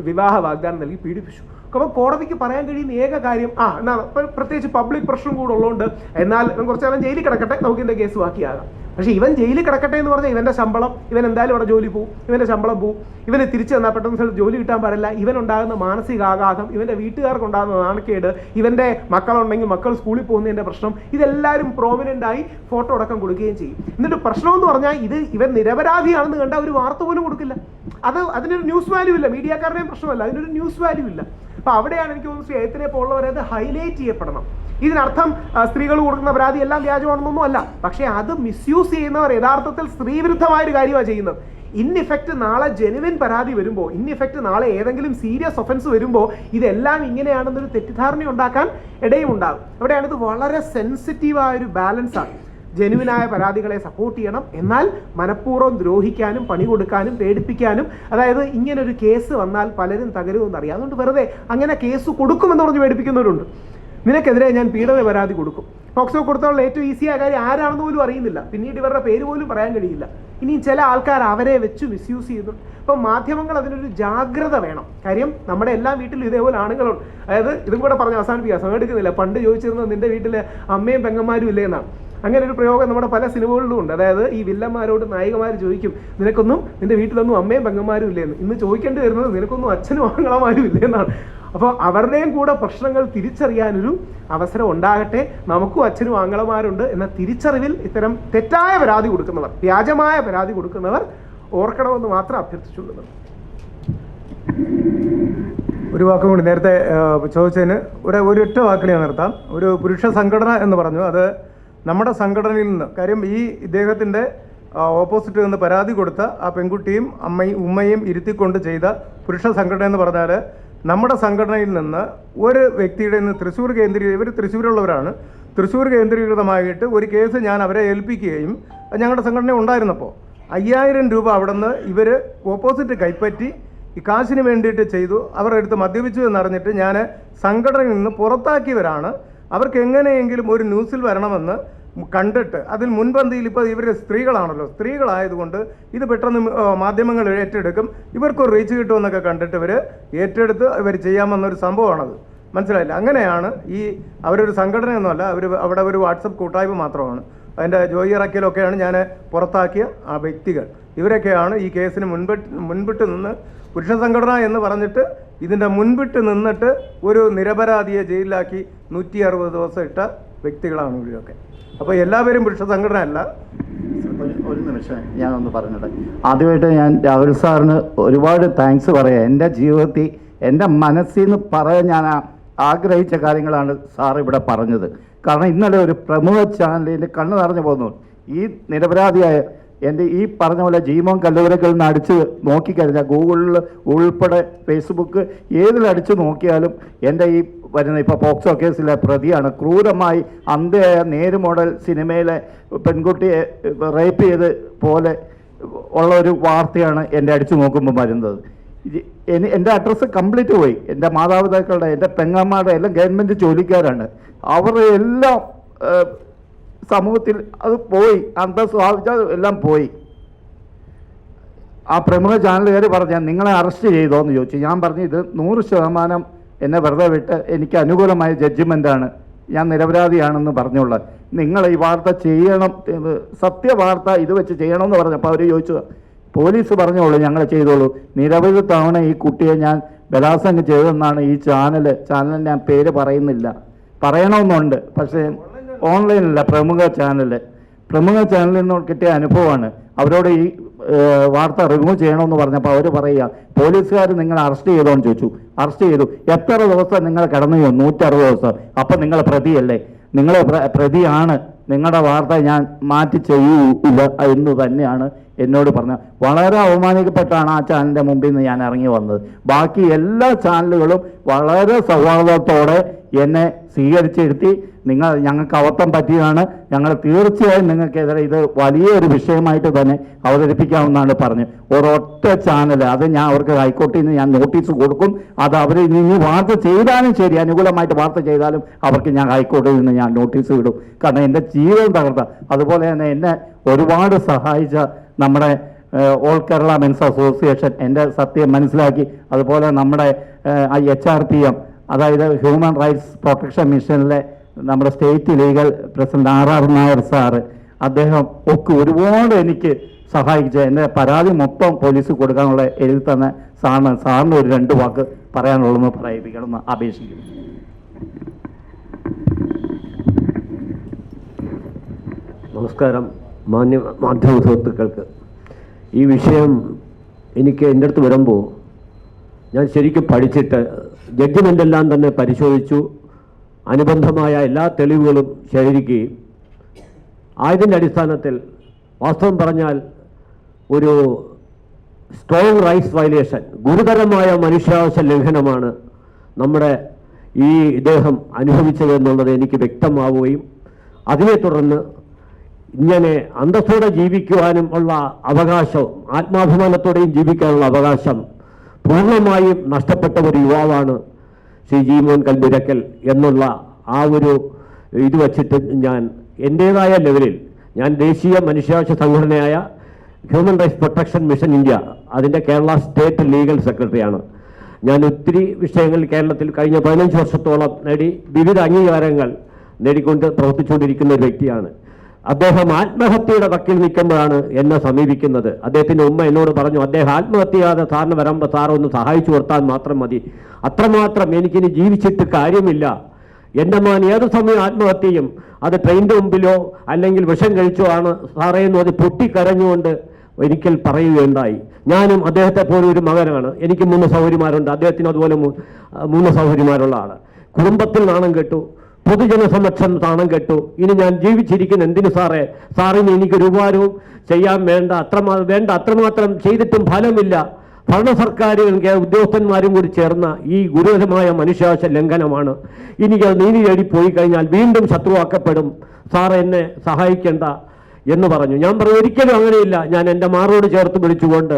വിവാഹ വാഗ്ദാനം നൽകി പീഡിപ്പിച്ചു. അപ്പോൾ കോടതിക്ക് പറയാൻ കഴിയുന്ന ഏക കാര്യം എന്നാ പ്രത്യേകിച്ച് പബ്ലിക് പ്രശ്നം കൂടെ ഉള്ളതുകൊണ്ട് എന്നാൽ കുറച്ചു നേരം ജയിലിൽ കിടക്കട്ടെ, നമുക്ക് ഇതിൻ്റെ കേസ് ബാക്കിയാകാം. പക്ഷേ ഇവൻ ജയിലിൽ കിടക്കട്ടെ എന്ന് പറഞ്ഞാൽ ഇവൻ്റെ ശമ്പളം, ഇവൻ എന്തായാലും അവിടെ ജോലി പോവും, ഇവൻ്റെ ശമ്പളം പോവും, ഇവന് തിരിച്ചു തന്നാൽ പെട്ടെന്ന് സ്ഥലത്ത് ജോലി കിട്ടാൻ പാടില്ല, ഇവനുണ്ടാകുന്ന മാനസികാഘാതം, ഇവൻ്റെ വീട്ടുകാർക്കുണ്ടാകുന്ന നാണക്കേട്, ഇവൻ്റെ മക്കളുണ്ടെങ്കിൽ മക്കൾ സ്കൂളിൽ പോകുന്നതിൻ്റെ പ്രശ്നം, ഇതെല്ലാവരും പ്രോമിനൻ്റായി ഫോട്ടോ അടക്കം കൊടുക്കുകയും ചെയ്യും. എന്നിട്ട് പ്രശ്നമെന്ന് പറഞ്ഞാൽ ഇവൻ നിരപരാധിയാണെന്ന് കണ്ട ഒരു വാർത്ത പോലും കൊടുക്കില്ല. അതിനൊരു ന്യൂസ് വാല്യൂ ഇല്ല. മീഡിയക്കാരുടെയും പ്രശ്നമല്ല, അതിനൊരു ന്യൂസ് വാല്യൂ ഇല്ല. അപ്പോൾ അവിടെയാണ് എനിക്ക് തോന്നുന്നു ശ്രീ പോലുള്ളവരെ അത് ഹൈലൈറ്റ് ചെയ്യപ്പെടണം. ഇതിനർത്ഥം സ്ത്രീകൾ കൊടുക്കുന്ന പരാതി എല്ലാം വ്യാജമാണെന്നൊന്നും അല്ല. പക്ഷേ അത് മിസ്യൂസ് ചെയ്യുന്നവർ യഥാർത്ഥത്തിൽ സ്ത്രീവിരുദ്ധമായൊരു കാര്യമാണ് ചെയ്യുന്നത്. ഇൻഇഫക്റ്റ് നാളെ ജെനുവിൻ പരാതി വരുമ്പോൾ, ഇൻഇഫക്റ്റ് നാളെ ഏതെങ്കിലും സീരിയസ് ഒഫൻസ് വരുമ്പോൾ ഇതെല്ലാം ഇങ്ങനെയാണെന്നൊരു തെറ്റിദ്ധാരണ ഉണ്ടാക്കാൻ ഇടയും ഉണ്ടാകും. അവിടെയാണ് ഇത് വളരെ സെൻസിറ്റീവായൊരു ബാലൻസാണ്. ജെനുവിനായ പരാതികളെ സപ്പോർട്ട് ചെയ്യണം, എന്നാൽ മനഃപൂർവ്വം ദ്രോഹിക്കാനും പണി കൊടുക്കാനും പേടിപ്പിക്കാനും, അതായത് ഇങ്ങനൊരു കേസ് വന്നാൽ പലരും തകരുമെന്നറിയാം, അതുകൊണ്ട് വെറുതെ അങ്ങനെ കേസ് കൊടുക്കുമെന്ന് പറഞ്ഞ് പേടിപ്പിക്കുന്നവരുണ്ട്. നിനക്കെതിരെ ഞാൻ പീഡന പരാതി കൊടുക്കും. പോക്സോ കൊടുത്തോളം ഏറ്റവും ഈസിയായ കാര്യം ആരാണെന്ന് പോലും അറിയുന്നില്ല, പിന്നീട് ഇവരുടെ പേര് പോലും പറയാൻ കഴിയില്ല. ഇനി ചില ആൾക്കാർ അവരെ വെച്ച് മിസ്യൂസ് ചെയ്യുന്നു. അപ്പം മാധ്യമങ്ങൾ അതിനൊരു ജാഗ്രത വേണം. കാര്യം നമ്മുടെ എല്ലാ വീട്ടിലും ഇതേപോലെ ആണുങ്ങളുണ്ട്. അതായത് ഇതും കൂടെ പറഞ്ഞ് അവസാനിപ്പിക്കുക, സമയം എടുക്കുന്നില്ല. പണ്ട് ചോദിച്ചിരുന്നത് നിൻ്റെ വീട്ടിൽ അമ്മയും പെങ്ങന്മാരും ഇല്ലേ എന്നാണ്. അങ്ങനെ ഒരു പ്രയോഗം നമ്മുടെ പല സിനിമകളിലും ഉണ്ട്. അതായത് ഈ വില്ലന്മാരോട് നായികമാർ ചോദിക്കും, നിൻ്റെ വീട്ടിലൊന്നും അമ്മയും പെങ്ങന്മാരും ഇല്ലേന്ന്. ഇന്ന് ചോദിക്കേണ്ടി വരുന്നത് നിനക്കൊന്നും അച്ഛനും ആങ്ങളമാരും ഇല്ലേന്നാണ്. അപ്പോൾ അവരുടെയും കൂടെ പ്രശ്നങ്ങൾ തിരിച്ചറിയാനൊരു അവസരം ഉണ്ടാകട്ടെ. നമുക്കും അച്ഛനും ആങ്ങളമാരുണ്ട് എന്ന തിരിച്ചറിവിൽ ഇത്തരം തെറ്റായ പരാതി കൊടുക്കുന്നവർ, വ്യാജമായ പരാതി കൊടുക്കുന്നവർ ഓർക്കണമെന്ന് മാത്രം അഭ്യർത്ഥിച്ചുകൊള്ളുന്നു.
ഒരു വാക്കും കൂടി നേരത്തെ ചോദിച്ചതിന് ഒരൊറ്റ വാക്കിൽ ഞാൻ നിർത്താം. ഒരു പുരുഷ സംഘടന എന്ന് പറഞ്ഞു, അത് നമ്മുടെ സംഘടനയിൽ നിന്ന്, കാര്യം ഈ ഇദ്ദേഹത്തിൻ്റെ ഓപ്പോസിറ്റ് നിന്ന് പരാതി കൊടുത്ത ആ പെൺകുട്ടിയും ഉമ്മയും ഇരുത്തിക്കൊണ്ട് ചെയ്ത പുരുഷ സംഘടന എന്ന് പറഞ്ഞാൽ നമ്മുടെ സംഘടനയിൽ നിന്ന് ഒരു വ്യക്തിയുടെ നിന്ന് തൃശ്ശൂർ ഇവർ തൃശ്ശൂരുള്ളവരാണ്, തൃശ്ശൂർ കേന്ദ്രീകൃതമായിട്ട് ഒരു കേസ് ഞാൻ അവരെ ഏൽപ്പിക്കുകയും ഞങ്ങളുടെ സംഘടന ഉണ്ടായിരുന്നപ്പോൾ 5000 രൂപ അവിടെ നിന്ന് ഇവർ ഓപ്പോസിറ്റ് കൈപ്പറ്റി ഈ കാശിന് വേണ്ടിയിട്ട് ചെയ്തു. അവരുടെ അടുത്ത് മദ്യപിച്ചു എന്നറിഞ്ഞിട്ട് ഞാൻ സംഘടനയിൽ നിന്ന് പുറത്താക്കിയവരാണ്. അവർക്ക് എങ്ങനെയെങ്കിലും ഒരു ന്യൂസിൽ വരണമെന്ന് കണ്ടിട്ട്, അതിൽ മുൻപന്തിയിൽ ഇപ്പോൾ ഇവർ സ്ത്രീകളാണല്ലോ, സ്ത്രീകളായതുകൊണ്ട് ഇത് പെട്ടെന്ന് മാധ്യമങ്ങൾ ഏറ്റെടുക്കും, ഇവർക്കൊരു റീച്ച് കിട്ടുമെന്നൊക്കെ കണ്ടിട്ട് ഇവർ ഏറ്റെടുത്ത് ഇവർ ചെയ്യാമെന്നൊരു സംഭവമാണത്. മനസ്സിലായില്ല? അങ്ങനെയാണ് അവരൊരു സംഘടനയൊന്നുമല്ല, അവിടെ ഒരു വാട്സപ്പ് കൂട്ടായ്മ മാത്രമാണ്. അതിൻ്റെ ജോയി ഇറക്കിലൊക്കെയാണ് ഞാൻ പുറത്താക്കിയ ആ വ്യക്തികൾ. ഇവരൊക്കെയാണ് ഈ കേസിന് മുൻപിട്ട് നിന്ന് പുരുഷ സംഘടന എന്ന് പറഞ്ഞിട്ട് ഇതിൻ്റെ മുൻപിട്ട് നിന്നിട്ട് ഒരു നിരപരാധിയെ ജയിലിലാക്കി 160 ദിവസം ഇട്ട വ്യക്തികളാണ് ഇവരൊക്കെ. അപ്പോൾ എല്ലാവരും പുരുഷ സംഘടന അല്ല.
ഒരു നിമിഷം ഞാനൊന്ന് പറഞ്ഞത്. ആദ്യമായിട്ട് ഞാൻ രാഹുൽ സാറിന് ഒരുപാട് താങ്ക്സ് പറയാം. എൻ്റെ ജീവിതത്തിൽ എൻ്റെ മനസ്സിൽ നിന്ന് പറയാൻ ഞാൻ ആഗ്രഹിച്ച കാര്യങ്ങളാണ് സാർ ഇവിടെ പറഞ്ഞത്. കാരണം ഇന്നലെ ഒരു പ്രമുഖ ചാനലിൽ കണ്ണു നിറഞ്ഞു പോകുന്നു. ഈ നിരപരാധിയായ എൻ്റെ ഈ പറഞ്ഞ പോലെ ജീമോൻ കല്ലുവരകളിൽ നിന്ന് അടിച്ച് നോക്കിക്കഴിഞ്ഞാൽ ഗൂഗിളിൽ ഉൾപ്പെടെ ഫേസ്ബുക്ക് ഏതിലടിച്ച് നോക്കിയാലും എൻ്റെ ഈ വരുന്ന ഇപ്പോൾ പോക്സോ കേസിലെ പ്രതിയാണ്. ക്രൂരമായി അന്ധയായ നേര് മോഡൽ സിനിമയിലെ പെൺകുട്ടിയെ റേപ്പ് ചെയ്ത് പോലെ ഉള്ള ഒരു വാർത്തയാണ് എൻ്റെ അടിച്ചു നോക്കുമ്പോൾ വരുന്നത്. എൻ്റെ അഡ്രസ്സ് കംപ്ലീറ്റ് പോയി. എൻ്റെ മാതാപിതാക്കളുടെ, എൻ്റെ പെങ്ങന്മാരുടെ എല്ലാം ഗവൺമെൻറ് ജോലിക്കാരാണ്. അവരുടെ എല്ലാം സമൂഹത്തിൽ അത് പോയി, അന്തസ്സാവിച്ചാൽ എല്ലാം പോയി. ആ പ്രമുഖ ചാനലുകാർ പറഞ്ഞാൽ നിങ്ങളെ അറസ്റ്റ് ചെയ്തോ എന്ന് ചോദിച്ചു. ഞാൻ പറഞ്ഞു ഇത് 100% എന്നെ വെറുതെ വിട്ട് എനിക്ക് അനുകൂലമായ ജഡ്ജ്മെൻ്റാണ്, ഞാൻ നിരപരാധിയാണെന്ന് പറഞ്ഞുള്ളത്. നിങ്ങൾ ഈ വാർത്ത ചെയ്യണം, സത്യവാർത്ത ഇത് വെച്ച് ചെയ്യണമെന്ന് പറഞ്ഞപ്പോൾ അവർ ചോദിച്ചു, പോലീസ് പറഞ്ഞോളൂ ഞങ്ങൾ ചെയ്തോളൂ. നിരവധി തവണ ഈ കുട്ടിയെ ഞാൻ ബലാത്സംഗം ചെയ്തെന്നാണ് ഈ ചാനൽ ഞാൻ പേര് പറയുന്നില്ല, പറയണമെന്നുണ്ട്, പക്ഷേ ഓൺലൈനില്ല, പ്രമുഖ ചാനൽ പ്രമുഖ ചാനലിൽ നിന്ന് കിട്ടിയ അനുഭവമാണ്. അവരോട് ഈ വാർത്ത റിമൂവ് ചെയ്യണമെന്ന് പറഞ്ഞപ്പോൾ അവർ പറയുക, പോലീസുകാർ നിങ്ങൾ അറസ്റ്റ് ചെയ്തോന്ന് ചോദിച്ചു. അറസ്റ്റ് ചെയ്തു. എത്ര ദിവസം നിങ്ങൾ കിടന്നു? 160 ദിവസം. അപ്പം നിങ്ങൾ പ്രതിയല്ലേ? നിങ്ങൾ പ്രതിയാണ്. നിങ്ങളുടെ വാർത്ത ഞാൻ മാറ്റി ചെയ്യൂല എന്ന് തന്നെയാണ് എന്നോട് പറഞ്ഞത്. വളരെ അവമാനിക്കപ്പെട്ടാണ് ആ ചാനലിൻ്റെ മുമ്പിൽ നിന്ന് ഞാൻ ഇറങ്ങി വന്നത്. ബാക്കി എല്ലാ ചാനലുകളും വളരെ സൗഹാർദ്ദത്തോടെ എന്നെ സ്വീകരിച്ചിരുത്തി, ഞങ്ങൾക്ക് അബദ്ധം പറ്റിയതാണ്, ഞങ്ങൾ തീർച്ചയായും നിങ്ങൾക്കെതിരെ ഇത് വലിയൊരു വിഷയമായിട്ട് തന്നെ അവതരിപ്പിക്കാമെന്നാണ് പറഞ്ഞത്. ഒരൊറ്റ ചാനൽ, അത് ഞാൻ അവർക്ക് ഹൈക്കോടതിയിൽ നിന്ന് ഞാൻ നോട്ടീസ് കൊടുക്കും. അത് അവർ ഇനി വാർത്ത ചെയ്താലും ശരി, അനുകൂലമായിട്ട് വാർത്ത ചെയ്താലും അവർക്ക് ഞാൻ ഹൈക്കോടതിയിൽ നിന്ന് ഞാൻ നോട്ടീസ് വിടും. കാരണം എൻ്റെ ജീവിതം തകർത്ത, അതുപോലെ തന്നെ എന്നെ ഒരുപാട് സഹായിച്ച നമ്മുടെ ഓൾ കേരള മെൻസ് അസോസിയേഷൻ എൻ്റെ സത്യം മനസ്സിലാക്കി, അതുപോലെ നമ്മുടെ HRPM, അതായത് ഹ്യൂമൻ റൈറ്റ്സ് പ്രൊട്ടക്ഷൻ മിഷനിലെ നമ്മുടെ state legal president RR Nair sir, അദ്ദേഹം ഒക്കെ ഒരുപാട് എനിക്ക് സഹായിച്ച, എൻ്റെ പരാതി മൊത്തം പോലീസ് കൊടുക്കാനുള്ള എഴുതി തന്നെ സാറിന് ഒരു 2 വാക്ക് പറയാനുള്ളതെന്ന് പറയിപ്പിക്കണമെന്ന് അപേക്ഷിക്കുന്നു.
നമസ്കാരം. മാധ്യമ സുഹൃത്തുക്കൾക്ക്, ഈ വിഷയം എനിക്ക് എൻ്റെ അടുത്ത് വരുമ്പോൾ ഞാൻ ശരിക്കും പഠിച്ചിട്ട് ജഡ്ജിമെൻ്റെല്ലാം തന്നെ പരിശോധിച്ചു, അനുബന്ധമായ എല്ലാ തെളിവുകളും ശേഖരിക്കുകയും ആയതിൻ്റെ അടിസ്ഥാനത്തിൽ വാസ്തവം പറഞ്ഞാൽ ഒരു സ്ട്രോങ് റൈറ്റ്സ് വയലേഷൻ, ഗുരുതരമായ മനുഷ്യാവകാശ ലംഘനമാണ് നമ്മുടെ ഈ ഇദ്ദേഹം അനുഭവിച്ചതെന്നുള്ളത് എനിക്ക് വ്യക്തമാവുകയും അതിനെ തുടർന്ന് ഇങ്ങനെ അന്തസ്സോടെ ജീവിക്കുവാനും ഉള്ള അവകാശവും ആത്മാഭിമാനത്തോടെയും ജീവിക്കാനുള്ള അവകാശം പൂർണ്ണമായും നഷ്ടപ്പെട്ട ഒരു യുവാവാണ് ശ്രീ ജി മോൻ കൽബുരക്കൽ എന്നുള്ള ആ ഒരു ഇത് വച്ചിട്ട് ഞാൻ എൻ്റേതായ ലെവലിൽ ഞാൻ ദേശീയ മനുഷ്യാവകാശ സംഘടനയായ human rights protection mission India, അതിൻ്റെ കേരള സ്റ്റേറ്റ് ലീഗൽ സെക്രട്ടറിയാണ്. ഞാൻ ഒത്തിരി വിഷയങ്ങളിൽ കേരളത്തിൽ കഴിഞ്ഞ 15 വർഷത്തോളം വിവിധ അംഗീകാരങ്ങൾ നേടിക്കൊണ്ട് പ്രവർത്തിച്ചുകൊണ്ടിരിക്കുന്ന ഒരു വ്യക്തിയാണ്. അദ്ദേഹം ആത്മഹത്യയുടെ വക്കിൽ നിൽക്കുമ്പോഴാണ് എന്നെ സമീപിക്കുന്നത്. അദ്ദേഹത്തിൻ്റെ ഉമ്മ എന്നോട് പറഞ്ഞു, അദ്ദേഹം ആത്മഹത്യ ചെയ്യാതെ സാറിന് വരുമ്പോൾ സാറ് ഒന്ന് സഹായിച്ചു കൊടുത്താൽ മാത്രം മതി, അത്രമാത്രം എനിക്കിനി ജീവിച്ചിട്ട് കാര്യമില്ല, എൻ്റെ മോൻ ഏത് സമയം ആത്മഹത്യ ചെയ്യും, അത് ട്രെയിനിൻ്റെ മുമ്പിലോ അല്ലെങ്കിൽ വിഷം കഴിച്ചോ ആണ് സാറേ എന്ന് അത് പൊട്ടിക്കരഞ്ഞുകൊണ്ട് ഒരിക്കൽ പറയുകയുണ്ടായി. ഞാനും അദ്ദേഹത്തെ പോലെ ഒരു മകനാണ്, എനിക്ക് 3 സഹോദരിമാരുണ്ട്, അദ്ദേഹത്തിന് അതുപോലെ 3 സഹോദരിമാരുള്ള ആള്. കുടുംബത്തിൽ നാണം കെട്ടു, പൊതുജനസമക്ഷം നാണം കെട്ടു. ഇനി ഞാൻ ജീവിച്ചിരിക്കുന്ന എന്തിനു സാറേ? സാറിന് എനിക്കൊരു ഉപകാരവും ചെയ്യാൻ വേണ്ട, അത്രമാത്രം ചെയ്തിട്ടും ഫലമില്ല. ഭരണ സർക്കാരുകളും ഉദ്യോഗസ്ഥന്മാരും കൂടി ചേർന്ന ഈ ഗുരുതരമായ മനുഷ്യാവകാശ ലംഘനമാണ്. എനിക്ക് നീതി തേടി പോയി കഴിഞ്ഞാൽ വീണ്ടും ശത്രുവാക്കപ്പെടും, സാർ എന്നെ സഹായിക്കേണ്ട എന്ന് പറഞ്ഞു. ഞാൻ പറഞ്ഞു, ഒരിക്കലും അങ്ങനെയില്ല. ഞാൻ എൻ്റെ മാറോട് ചേർത്ത് വിളിച്ചുകൊണ്ട്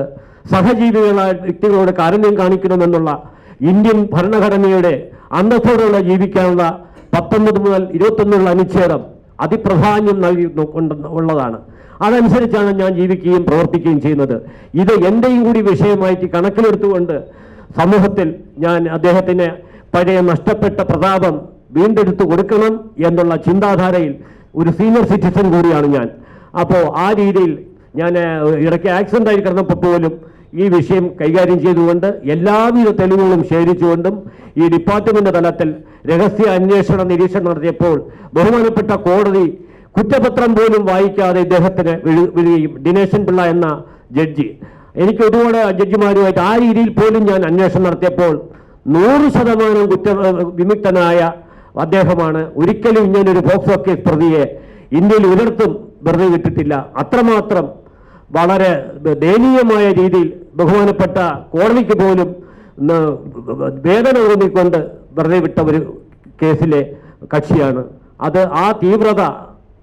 സഹജീവികളായ വ്യക്തികളോട് കാരുണ്യം കാണിക്കണമെന്നുള്ള ഇന്ത്യൻ ഭരണഘടനയുടെ അന്തസ്സോടുള്ള ജീവിക്കാനുള്ള 19 മുതൽ 21 അനുച്ഛേദം അതിപ്രാധാന്യം നൽകി ഉള്ളതാണ്. അതനുസരിച്ചാണ് ഞാൻ ജീവിക്കുകയും പ്രവർത്തിക്കുകയും ചെയ്യുന്നത്. ഇത് എൻ്റെയും കൂടി വിഷയമായിട്ട് കണക്കിലെടുത്തുകൊണ്ട് സമൂഹത്തിൽ ഞാൻ അദ്ദേഹത്തിന് പഴയ നഷ്ടപ്പെട്ട പ്രതാപം വീണ്ടെടുത്ത് കൊടുക്കണം എന്നുള്ള ചിന്താധാരയിൽ ഒരു സീനിയർ സിറ്റിസൺ കൂടിയാണ് ഞാൻ. അപ്പോൾ ആ രീതിയിൽ ഞാൻ ഇടയ്ക്ക് ആക്സിഡൻ്റ് ആയി കിടന്നപ്പോൾ പോലും ഈ വിഷയം കൈകാര്യം ചെയ്തുകൊണ്ട് എല്ലാവിധ തെളിവുകളും ശേഖരിച്ചുകൊണ്ടും ഈ ഡിപ്പാർട്ട്മെന്റ് തലത്തിൽ രഹസ്യ അന്വേഷണ നിരീക്ഷണം നടത്തിയപ്പോൾ ബഹുമാനപ്പെട്ട കോടതി കുറ്റപത്രം പോലും വായിക്കാതെ ഇദ്ദേഹത്തിന് വിടുകയും, ദിനേശൻ പിള്ള എന്ന ജഡ്ജി, എനിക്ക് ഒരുപാട് ജഡ്ജിമാരുമായിട്ട് ആ രീതിയിൽ പോലും ഞാൻ അന്വേഷണം നടത്തിയപ്പോൾ 100% വിമുക്തനായ അദ്ദേഹമാണ്. ഒരിക്കലും ഇങ്ങനൊരു പോക്സോ കേസ് പ്രതിയെ ഇന്ത്യയിൽ ഒരിടത്തും വെറുതെ വിട്ടിട്ടില്ല. അത്രമാത്രം വളരെ ദയനീയമായ രീതിയിൽ ബഹുമാനപ്പെട്ട കോടതിക്ക് പോലും വേദന തോന്നിക്കൊണ്ട് വെറുതെ വിട്ട ഒരു കേസിലെ കക്ഷിയാണ്. അത് ആ തീവ്രത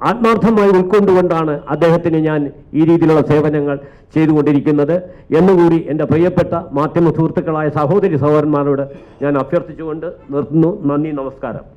ആത്മാർത്ഥമായി ഉൾക്കൊണ്ടുകൊണ്ടാണ് അദ്ദേഹത്തിന് ഞാൻ ഈ രീതിയിലുള്ള സേവനങ്ങൾ ചെയ്തുകൊണ്ടിരിക്കുന്നത് എന്നുകൂടി എൻ്റെ പ്രിയപ്പെട്ട മാധ്യമ സുഹൃത്തുക്കളായ സഹോദരി സഹോദരന്മാരോട് ഞാൻ അഭ്യർത്ഥിച്ചുകൊണ്ട് നിർത്തുന്നു. നന്ദി, നമസ്കാരം.